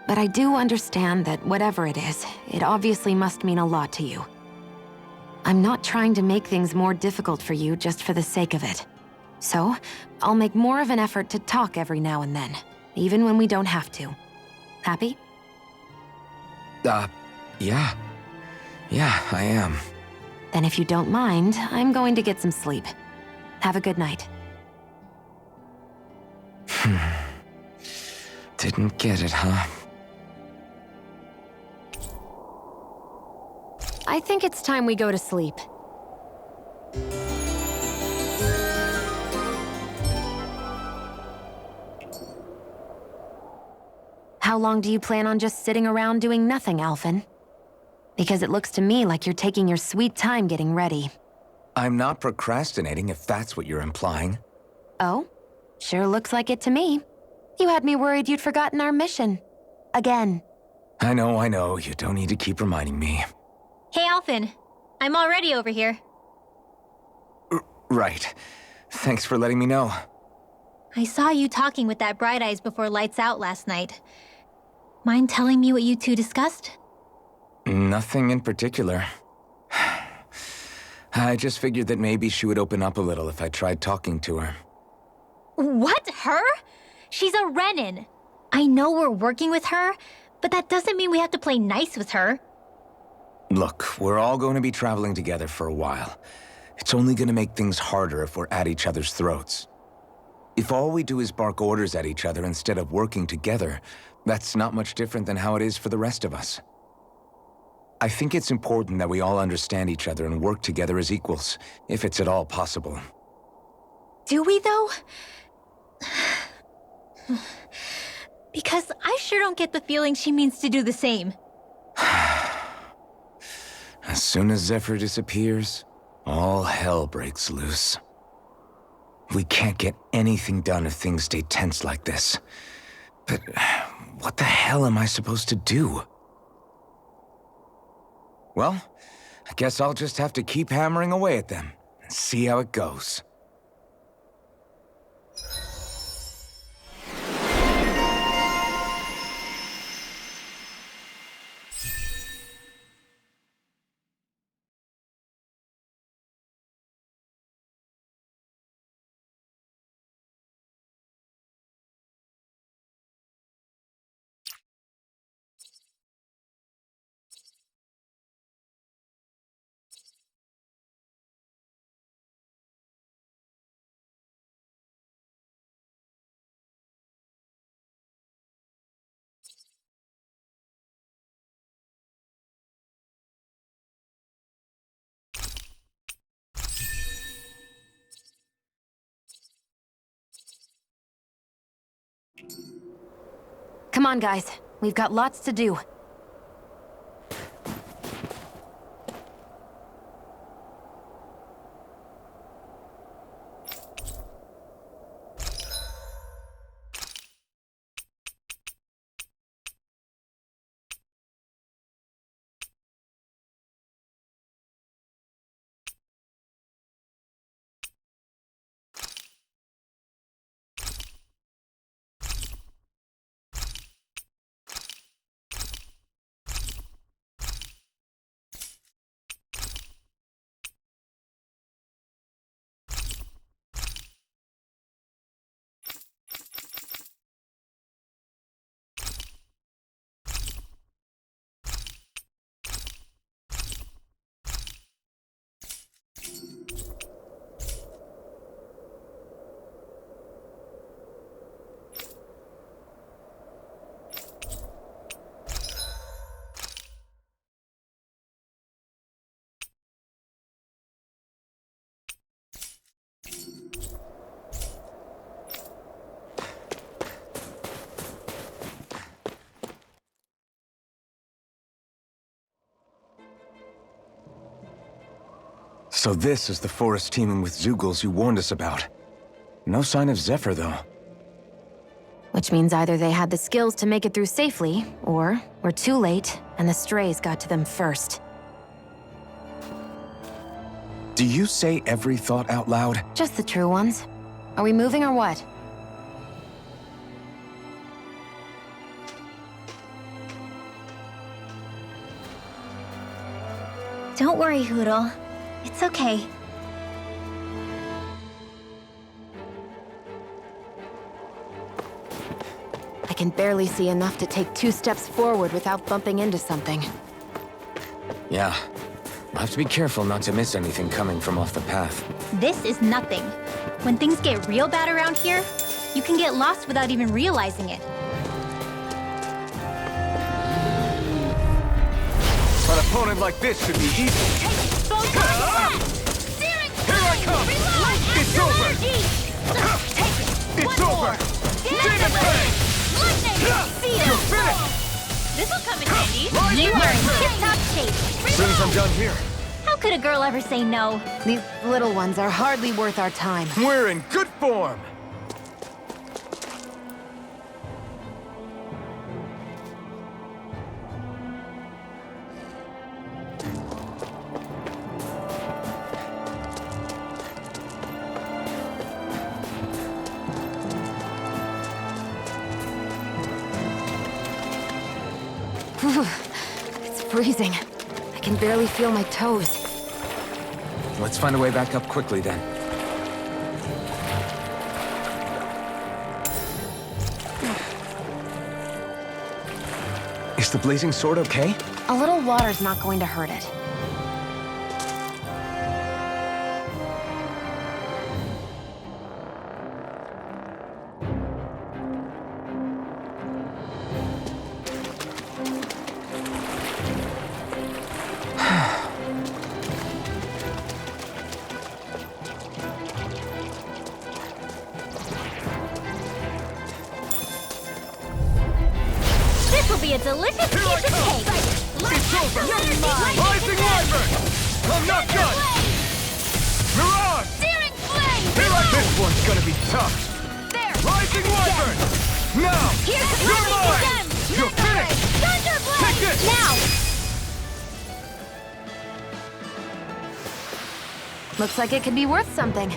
But I do understand that whatever it is, it obviously must mean a lot to you. I'm not trying to make things more difficult for you just for the sake of it. So, I'll make more of an effort to talk every now and then, even when we don't have to. Happy? Yeah. Yeah, I am. Then if you don't mind, I'm going to get some sleep. Have a good night. Didn't get it, huh? I think it's time we go to sleep. How long do you plan on just sitting around doing nothing, Alphen? Because it looks to me like you're taking your sweet time getting ready. I'm not procrastinating, if that's what you're implying. Oh? Sure looks like it to me. You had me worried you'd forgotten our mission. Again. I know. You don't need to keep reminding me. Hey, Alphen. I'm already over here. Right. Thanks for letting me know. I saw you talking with that Bright Eyes before lights out last night. Mind telling me what you two discussed? Nothing in particular. I just figured that maybe she would open up a little if I tried talking to her. What? Her? She's a Renan. I know we're working with her, but that doesn't mean we have to play nice with her. Look, we're all going to be traveling together for a while. It's only going to make things harder if we're at each other's throats. If all we do is bark orders at each other instead of working together, that's not much different than how it is for the rest of us. I think it's important that we all understand each other and work together as equals, if it's at all possible. Do we, though? Because I sure don't get the feeling she means to do the same. As soon as Zephyr disappears, all hell breaks loose. We can't get anything done if things stay tense like this. But what the hell am I supposed to do? Well, I guess I'll just have to keep hammering away at them and see how it goes. Come on, guys. We've got lots to do. So this is the forest teeming with Zeugles you warned us about. No sign of Zephyr, though. Which means either they had the skills to make it through safely, or we're too late, and the strays got to them first. Do you say every thought out loud? Just the true ones. Are we moving or what? Don't worry, Hootle. It's okay. I can barely see enough to take 2 steps forward without bumping into something. Yeah. I'll have to be careful not to miss anything coming from off the path. This is nothing. When things get real bad around here, you can get lost without even realizing it. An opponent like this should be easy. Here I come! It's over! It's over! Demon Fang! You're finished! This'll come in handy. Rising You are in Viper! tip-top shape. As soon as I'm done here, How could a girl ever say no? These little ones are hardly worth our time. We're in good form. It's freezing. I can barely feel my toes. let's find a way back up quickly then. Is the blazing sword okay? A little water's not going to hurt it. This will be a delicious piece of cake. It's over! You're mine. Rising Wyvern! I'm not done! Mirage! Searing flame. Here I This one's gonna be tough. There. Rising Wyvern! Now! Here's the You're lightning mine! again. You're finished! Thunderblade. Take this! Now. Looks like it could be worth something.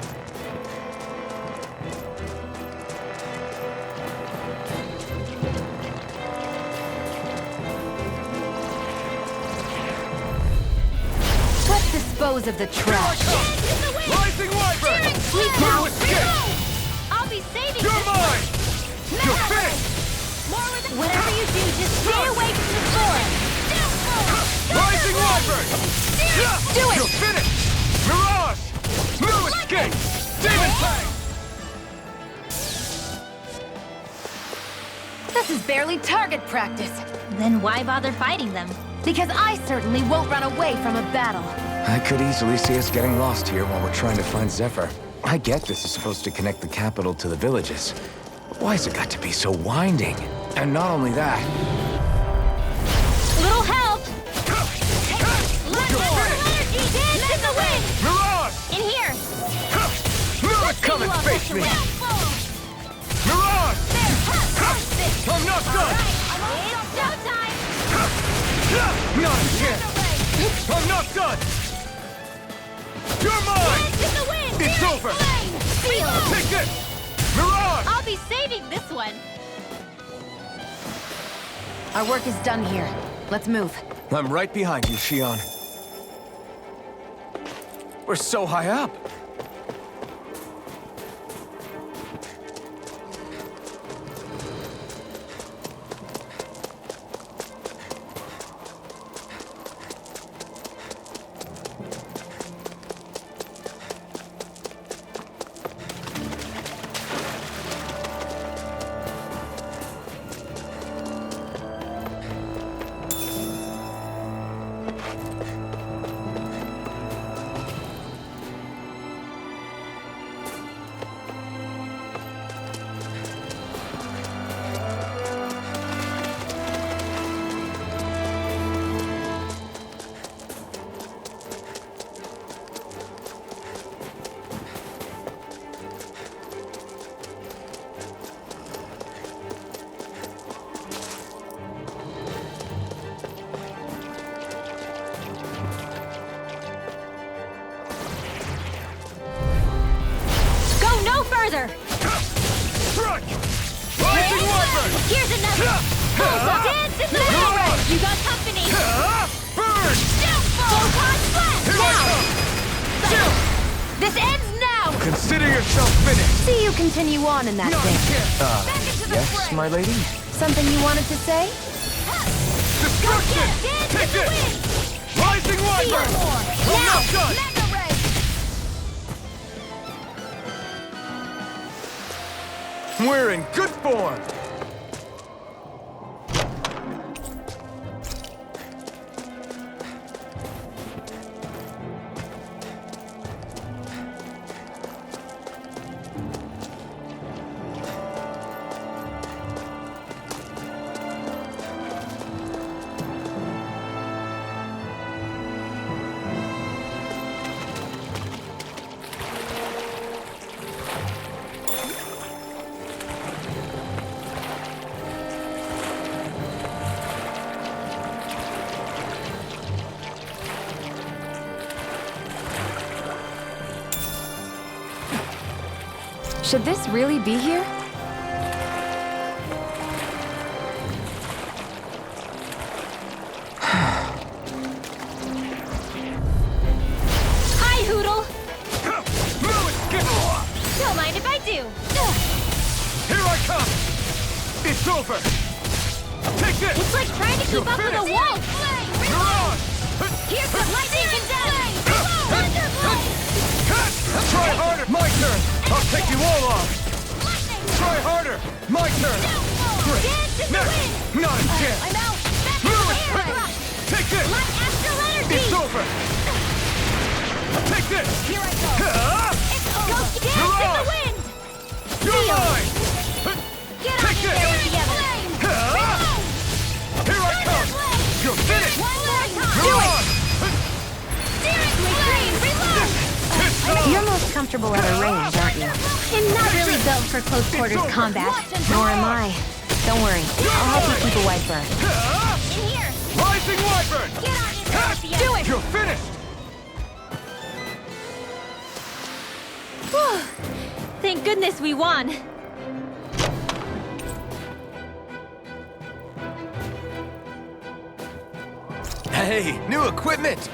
Let's dispose of the trash. Rising Wyvern! Sweet You now. escape! I'll be saving You're this mine! one. You're finished! Whatever you do, just stay away from the sword. Rising Wyvern! Do it! You're finished! Mirage! No escape! Demon Fang! This is barely target practice. Then why bother fighting them? Because I certainly won't run away from a battle. I could easily see us getting lost here while we're trying to find Zephyr. I get this is supposed to connect the capital to the villages. But why's it got to be so winding? And not only that, Little help. You're finished! Energy dance in the wind. Mirage! In here. No! Come and face me. Mirage! I'm not done! It's showtime. Not a chance! I'm not done! You're mine! Dance in the wind. It's Searing over. flame. Seal. Take this! Mirage! I'll be saving this one. Our work is done here. Let's move. I'm right behind you, Shion. We're so high up. Go no further. Strike! Rising Wyvern! Here's another. Dance in the wind. You got company. Burn! Photon blast. Here I Now. come! This ends now. Consider yourself finished. See you continue on in that Not a thing. chance! Back into the yes, fray. my lady? Something you wanted to say? Destruction! Dance Take in the this! wind. Rising Wyvern! I'm not done! Mega ray. We're in good form. Should this really be here? Hi, Hootle! Move it, skip! Don't mind if I do. Here I come! It's over! Take this! It's like trying to keep up with a wolf! You're on! Here's the lightning condemned! Try harder! My turn! I'll take you all off! Try harder! My turn! Next! Not a chance! I'm out! Move it! Take this! Like after letter D! It's over! Take this! Here I go! Go dance in You're the on! wind! You're mine! Get on Take in this! there with the others! Here I come! You're finished! One more time! You're on! Steering flame! Reload! It's on! You're most comfortable at a range, aren't you? I'm not really built for close quarters over. combat. Nor am I. Don't worry. I'll help you keep a white bird. In here! Rising Wyvern! Get on in there with the others! Do it! You're finished! Whew. Thank goodness we won. Hey, new equipment!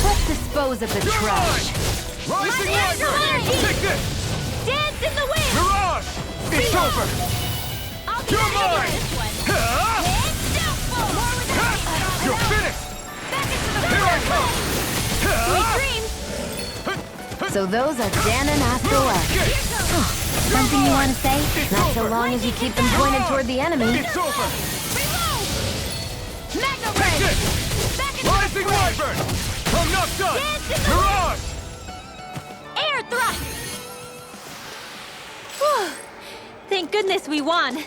Let's dispose of the trash. Rising Wyvern! Take this! Dance in the wind! Mirage! It's over! I'll be You're ready mine! for this one. Huh? It's doubtful! More with that! You're finished! Back into the Here I come! Sweet dreams! So those are Dan and Astolar. Something you want to say? Not so long as you keep them pointed toward the enemy. It's over! Reload! Magna Take Ray! this! Back into Rising the fray! Wyvern! I'm not done! Dance in the Mirage! Air thrust! Whew. Thank goodness we won.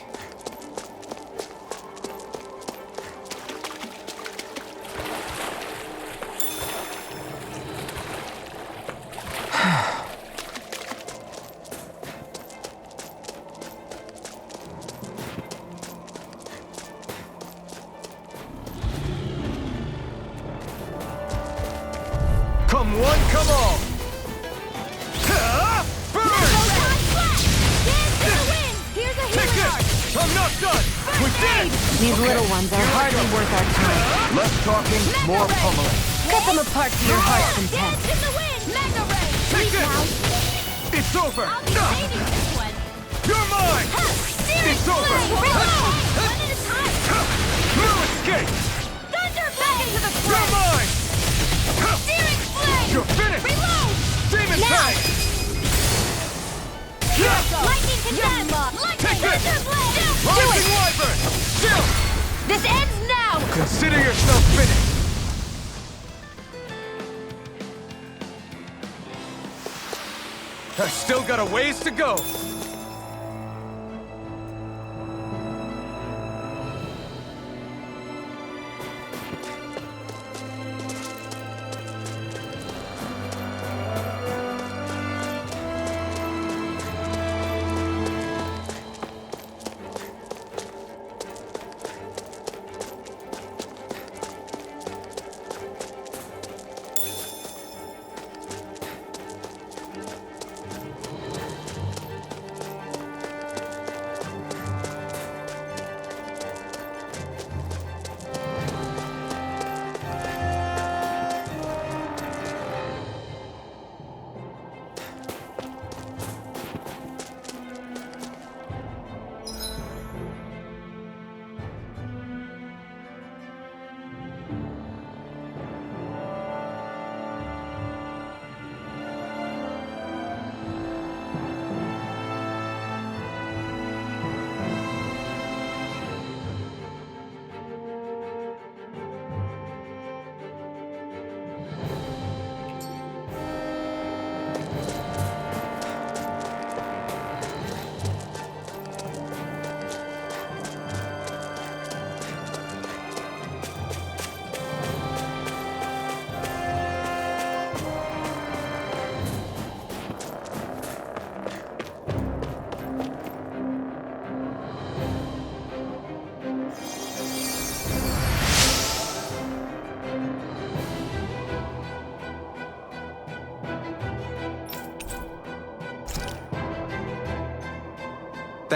Come one, come all! Burn! Dance in the wind! Here's a Take healing this! art! I'm not done! We did! These little ones are hardly worth our time. Less talking, more pummeling. Cut them apart to your heart's content. Dance in the wind! Magna Ray! Take Please this! now! It's over! I'll be saving this one! You're mine! Steering It's over! flame! Reload! One at a time! No escape! Thunder back into the fray! You're mine! Steering flame! You're finished! Reload! Demon Now! Tag! Lightning condemned! Lightning! Take this! Thunder blade! Rising Wyvern! Still! This ends now! Consider yourself finished! I still got a ways to go!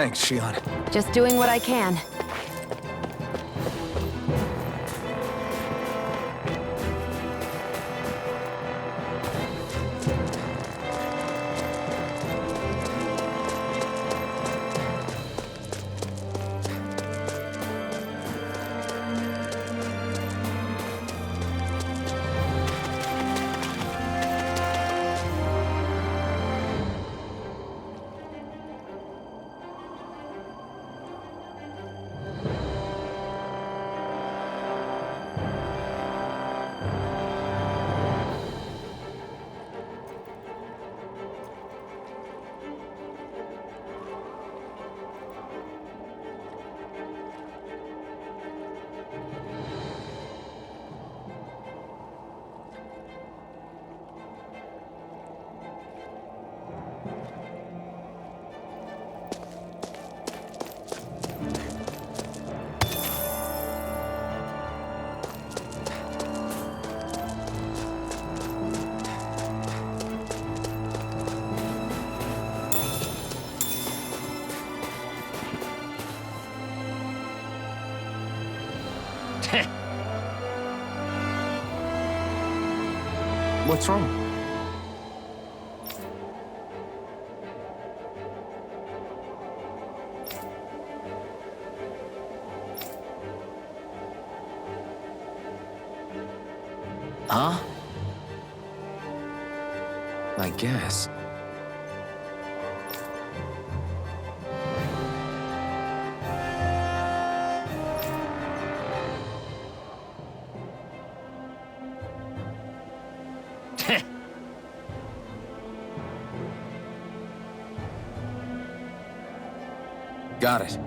Thanks, Shion. Just doing what I can. What's wrong? Huh? I guess. Got it.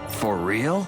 For real?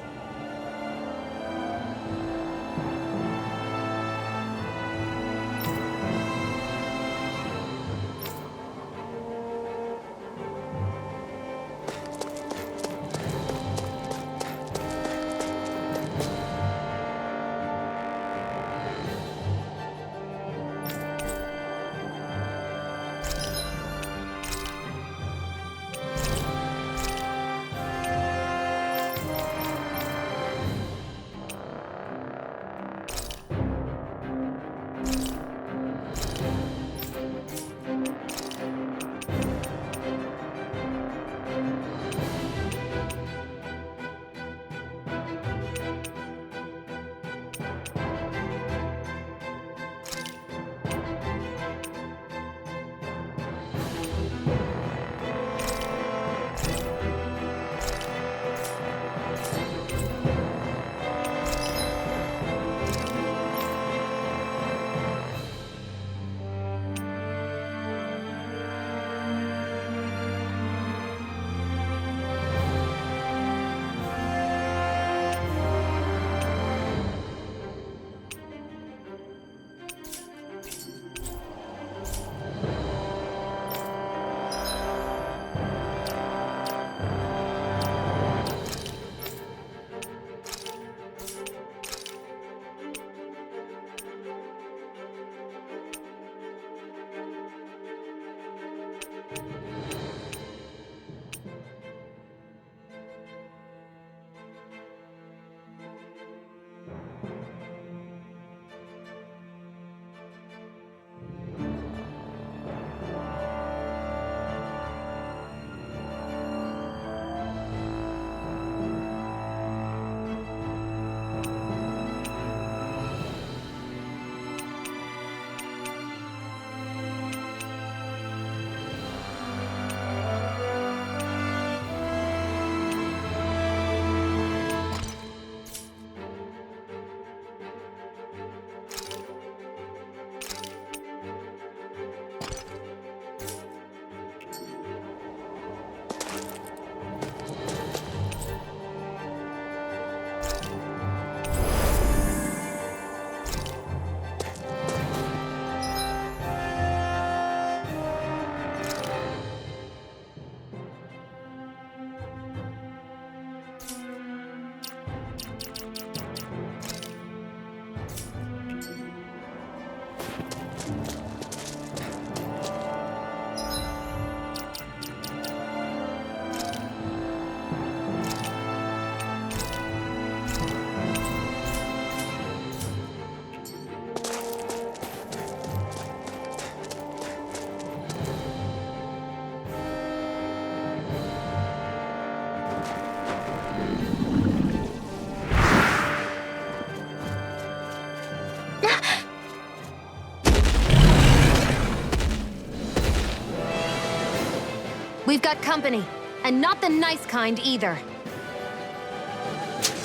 We've got company, and not the nice kind either.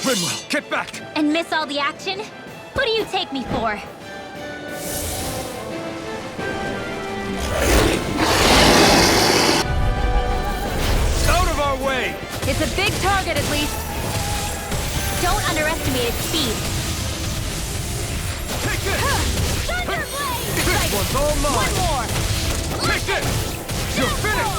Rinwell, get back! And miss all the action? Who do you take me for? Out of our way! It's a big target, at least. Don't underestimate its speed. Take this! Thunderblade! This one's all mine! One more! Take this! You're finished!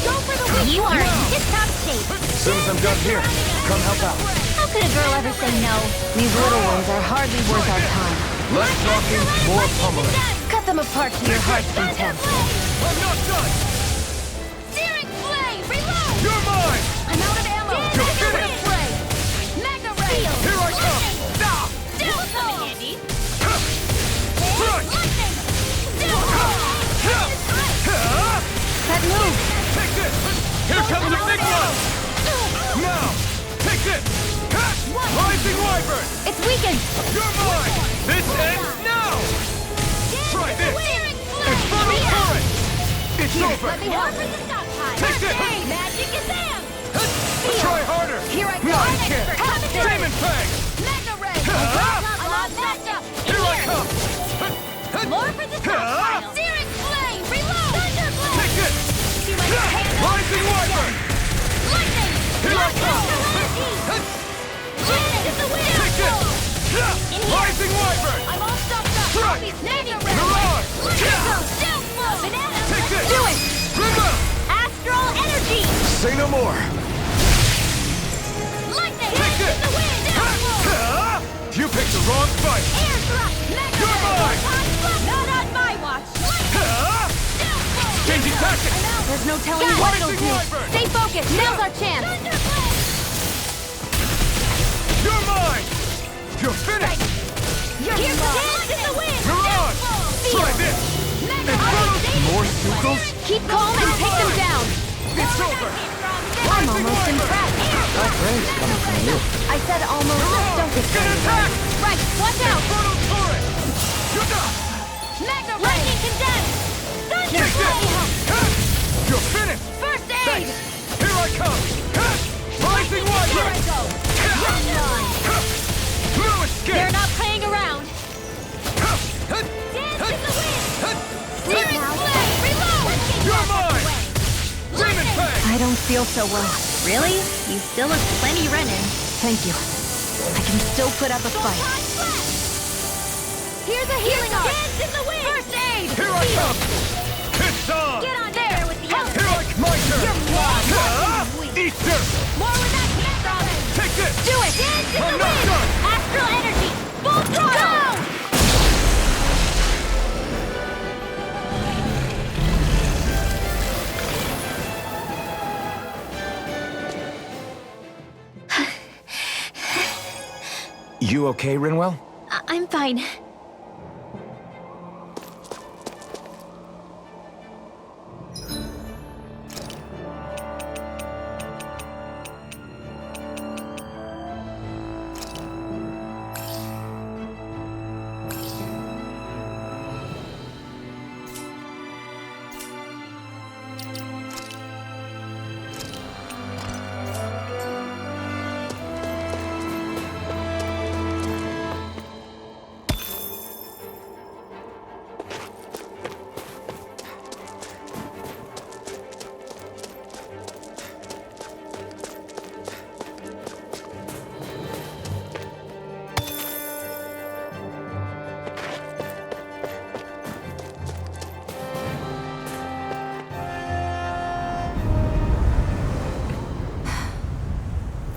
Go for the weak You are in Wow. tip-top shape. As soon as I'm done here, come help out. How could a girl ever say no? These little ones are hardly worth our time. Less talking, more pummeling. Cut them apart to your heart's content. I'm not done! Searing flame! Reload! You're mine! I'm out of ammo! You're Magna finished. ray! Magna ray! Here I come! Ah! Still coming, Andy! Strike! Lightning! Still That move! Take this! Here comes the big one! Now! Take this! Rising Wyvern! It's weakened! You're mine! This ends now! Try this! Searing flame! Infernal Torrent! It's over! Let me More help! for the stop time! Take this! Magic is in! Try harder! Here I go! Now you can't! Demon Fang! Magna ray! Ah! I'm all matched up! Here I come! More for the stockpile! Searing flame! Reload! Thunderblade! Take this! See my hand! Rising Wyvern! Lightning! Here I come! Lightning is the wind! Take this! In here! Rising Wyvern! I'm all stocked up! Strike! Magna ray! Mirage! Still flow! Banana! Take this! Do it! River! Astral energy! Say no more. Lightning! Take this! In the wind! Still flow! Ah! You picked the wrong fight! Air thrust! Magna You're ray! mine! Not on my watch! Lightning! Ah! Still flow! Changing tactics! There's no telling what it'll do. Stay focused. Now's our chance. Thunderblade! You're mine! You're finished! Here's the dance in the wind! Mirage! Try this! More Sukos? Keep calm and take them down. It's over! I'm almost impressed. That praise coming from you. I said almost. Don't get Get carried away. attacked! Right, watch out. Infernal Torrent! You're done! Magna lightning condensed! Take this! Thunderblade! You're finished! First aid! Thanks! Here I come! Rising Here Wyvern! I go! No escape! They're not playing around! Dance in the wind! Searing flame! Reload! You're mine! Demon Fang! I don't feel so well. Really? You still look plenty running. Thank you. I can still put up a fight. Here's a healing arc! Dance in the wind! First aid! Here I come! It's on! Get on there with the other! Here I come! My turn! Eat dirt! More with that hand, Robin! Take this! Do it! Dance in I'm the not wind! done! Astral energy! Full throttle! Go! You okay, Rinwell? I'm fine.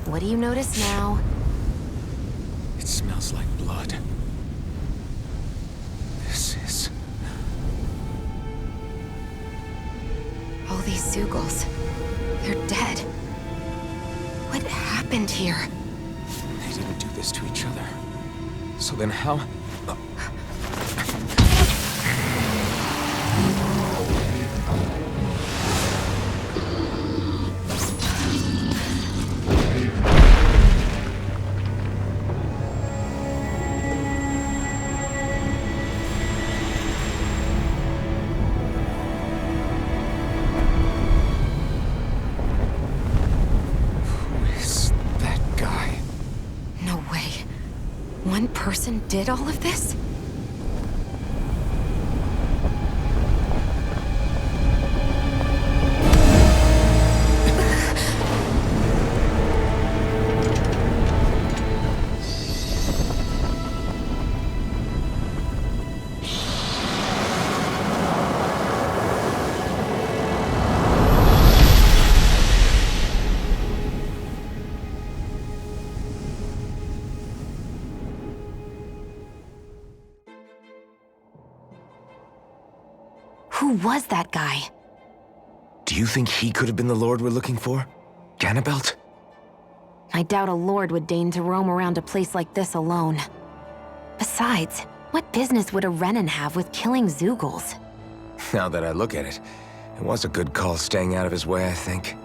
What do you notice now? It smells like blood. This is... All these Sugals. They're dead. What happened here? They didn't do this to each other. So then how... one person did all of this? Who was that guy? Do you think he could have been the Lord we're looking for? Ganabelt? I doubt a lord would deign to roam around a place like this alone. Besides, what business would a Renan have with killing Zeugles? Now that I look at it, it was a good call staying out of his way, I think.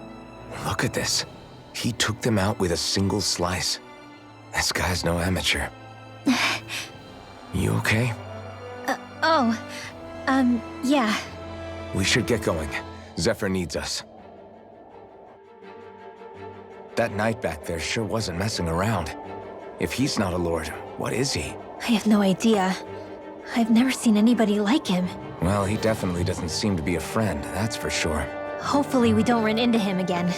Look at this. He took them out with a single slice. This guy's no amateur. You okay? Yeah. We should get going. Zephyr needs us. That knight back there sure wasn't messing around. If he's not a lord, what is he? I have no idea. I've never seen anybody like him. Well, he definitely doesn't seem to be a friend, that's for sure. Hopefully we don't run into him again.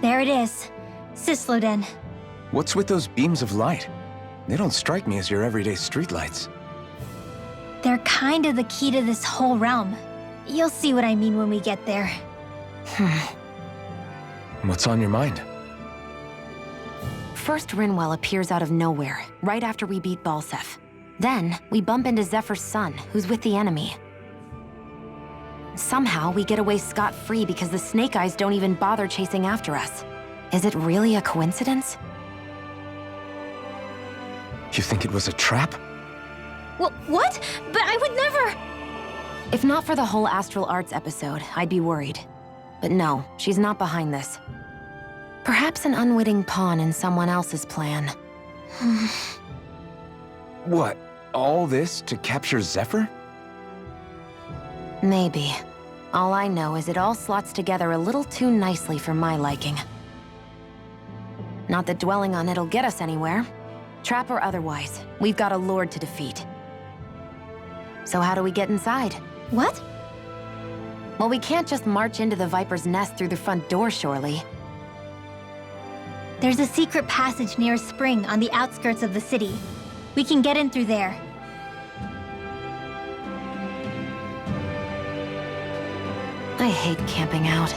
There it is. Cisloden. What's with those beams of light? They don't strike me as your everyday streetlights. They're kind of the key to this whole realm. You'll see what I mean when we get there. What's on your mind? First, Rinwell appears out of nowhere, right after we beat Balseph. Then, we bump into Zephyr's son, who's with the enemy. Somehow, we get away scot-free because the Snake Eyes don't even bother chasing after us. Is it really a coincidence? You think it was a trap? What? But I would never... If not for the whole Astral Arts episode, I'd be worried. But no, she's not behind this. Perhaps an unwitting pawn in someone else's plan. What? All this to capture Zephyr? Maybe. All I know is it all slots together a little too nicely for my liking. Not that dwelling on it'll get us anywhere. Trap or otherwise, we've got a lord to defeat. So how do we get inside? What? Well, we can't just march into the Viper's nest through the front door, surely. There's a secret passage near a spring on the outskirts of the city. We can get in through there. I hate camping out.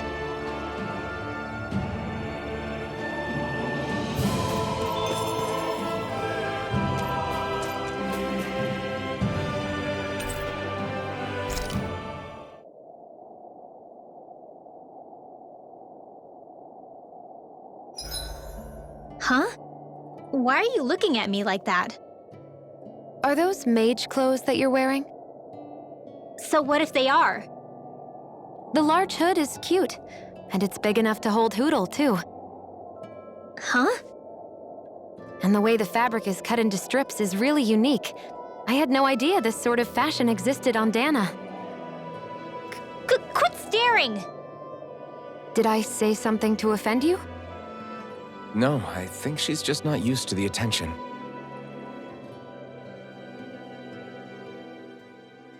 Huh? Why are you looking at me like that? Are those mage clothes that you're wearing? So what if they are? The large hood is cute, and it's big enough to hold Hootle, too. Huh? And the way the fabric is cut into strips is really unique. I had no idea this sort of fashion existed on Dana. Quit staring! Did I say something to offend you? No, I think she's just not used to the attention.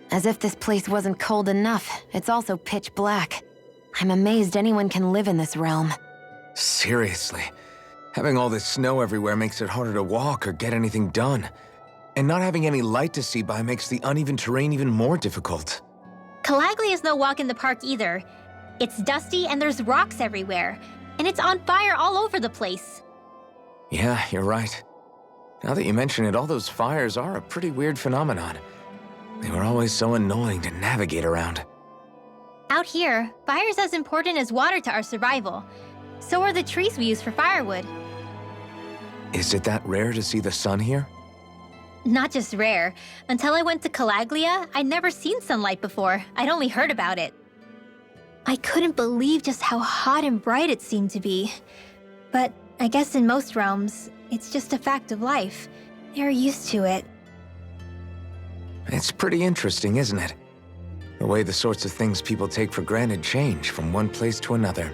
As if this place wasn't cold enough, it's also pitch black. I'm amazed anyone can live in this realm. Seriously. Having all this snow everywhere makes it harder to walk or get anything done. And not having any light to see by makes the uneven terrain even more difficult. Calagli is no walk in the park either. It's dusty and there's rocks everywhere. And it's on fire all over the place. Yeah, you're right. Now that you mention it, all those fires are a pretty weird phenomenon. They were always so annoying to navigate around. Out here, fire's as important as water to our survival. So are the trees we use for firewood. Is it that rare to see the sun here? Not just rare. Until I went to Calaglia, I'd never seen sunlight before. I'd only heard about it. I couldn't believe just how hot and bright it seemed to be. But I guess in most realms, it's just a fact of life. They're used to it. It's pretty interesting, isn't it? The way the sorts of things people take for granted change from one place to another.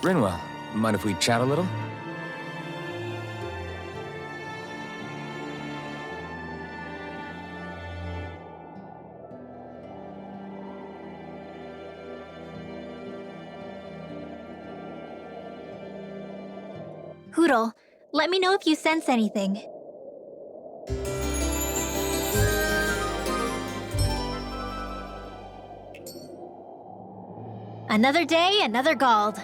Rinwell, mind if we chat a little? Hootle, let me know if you sense anything. Another day, another Gald.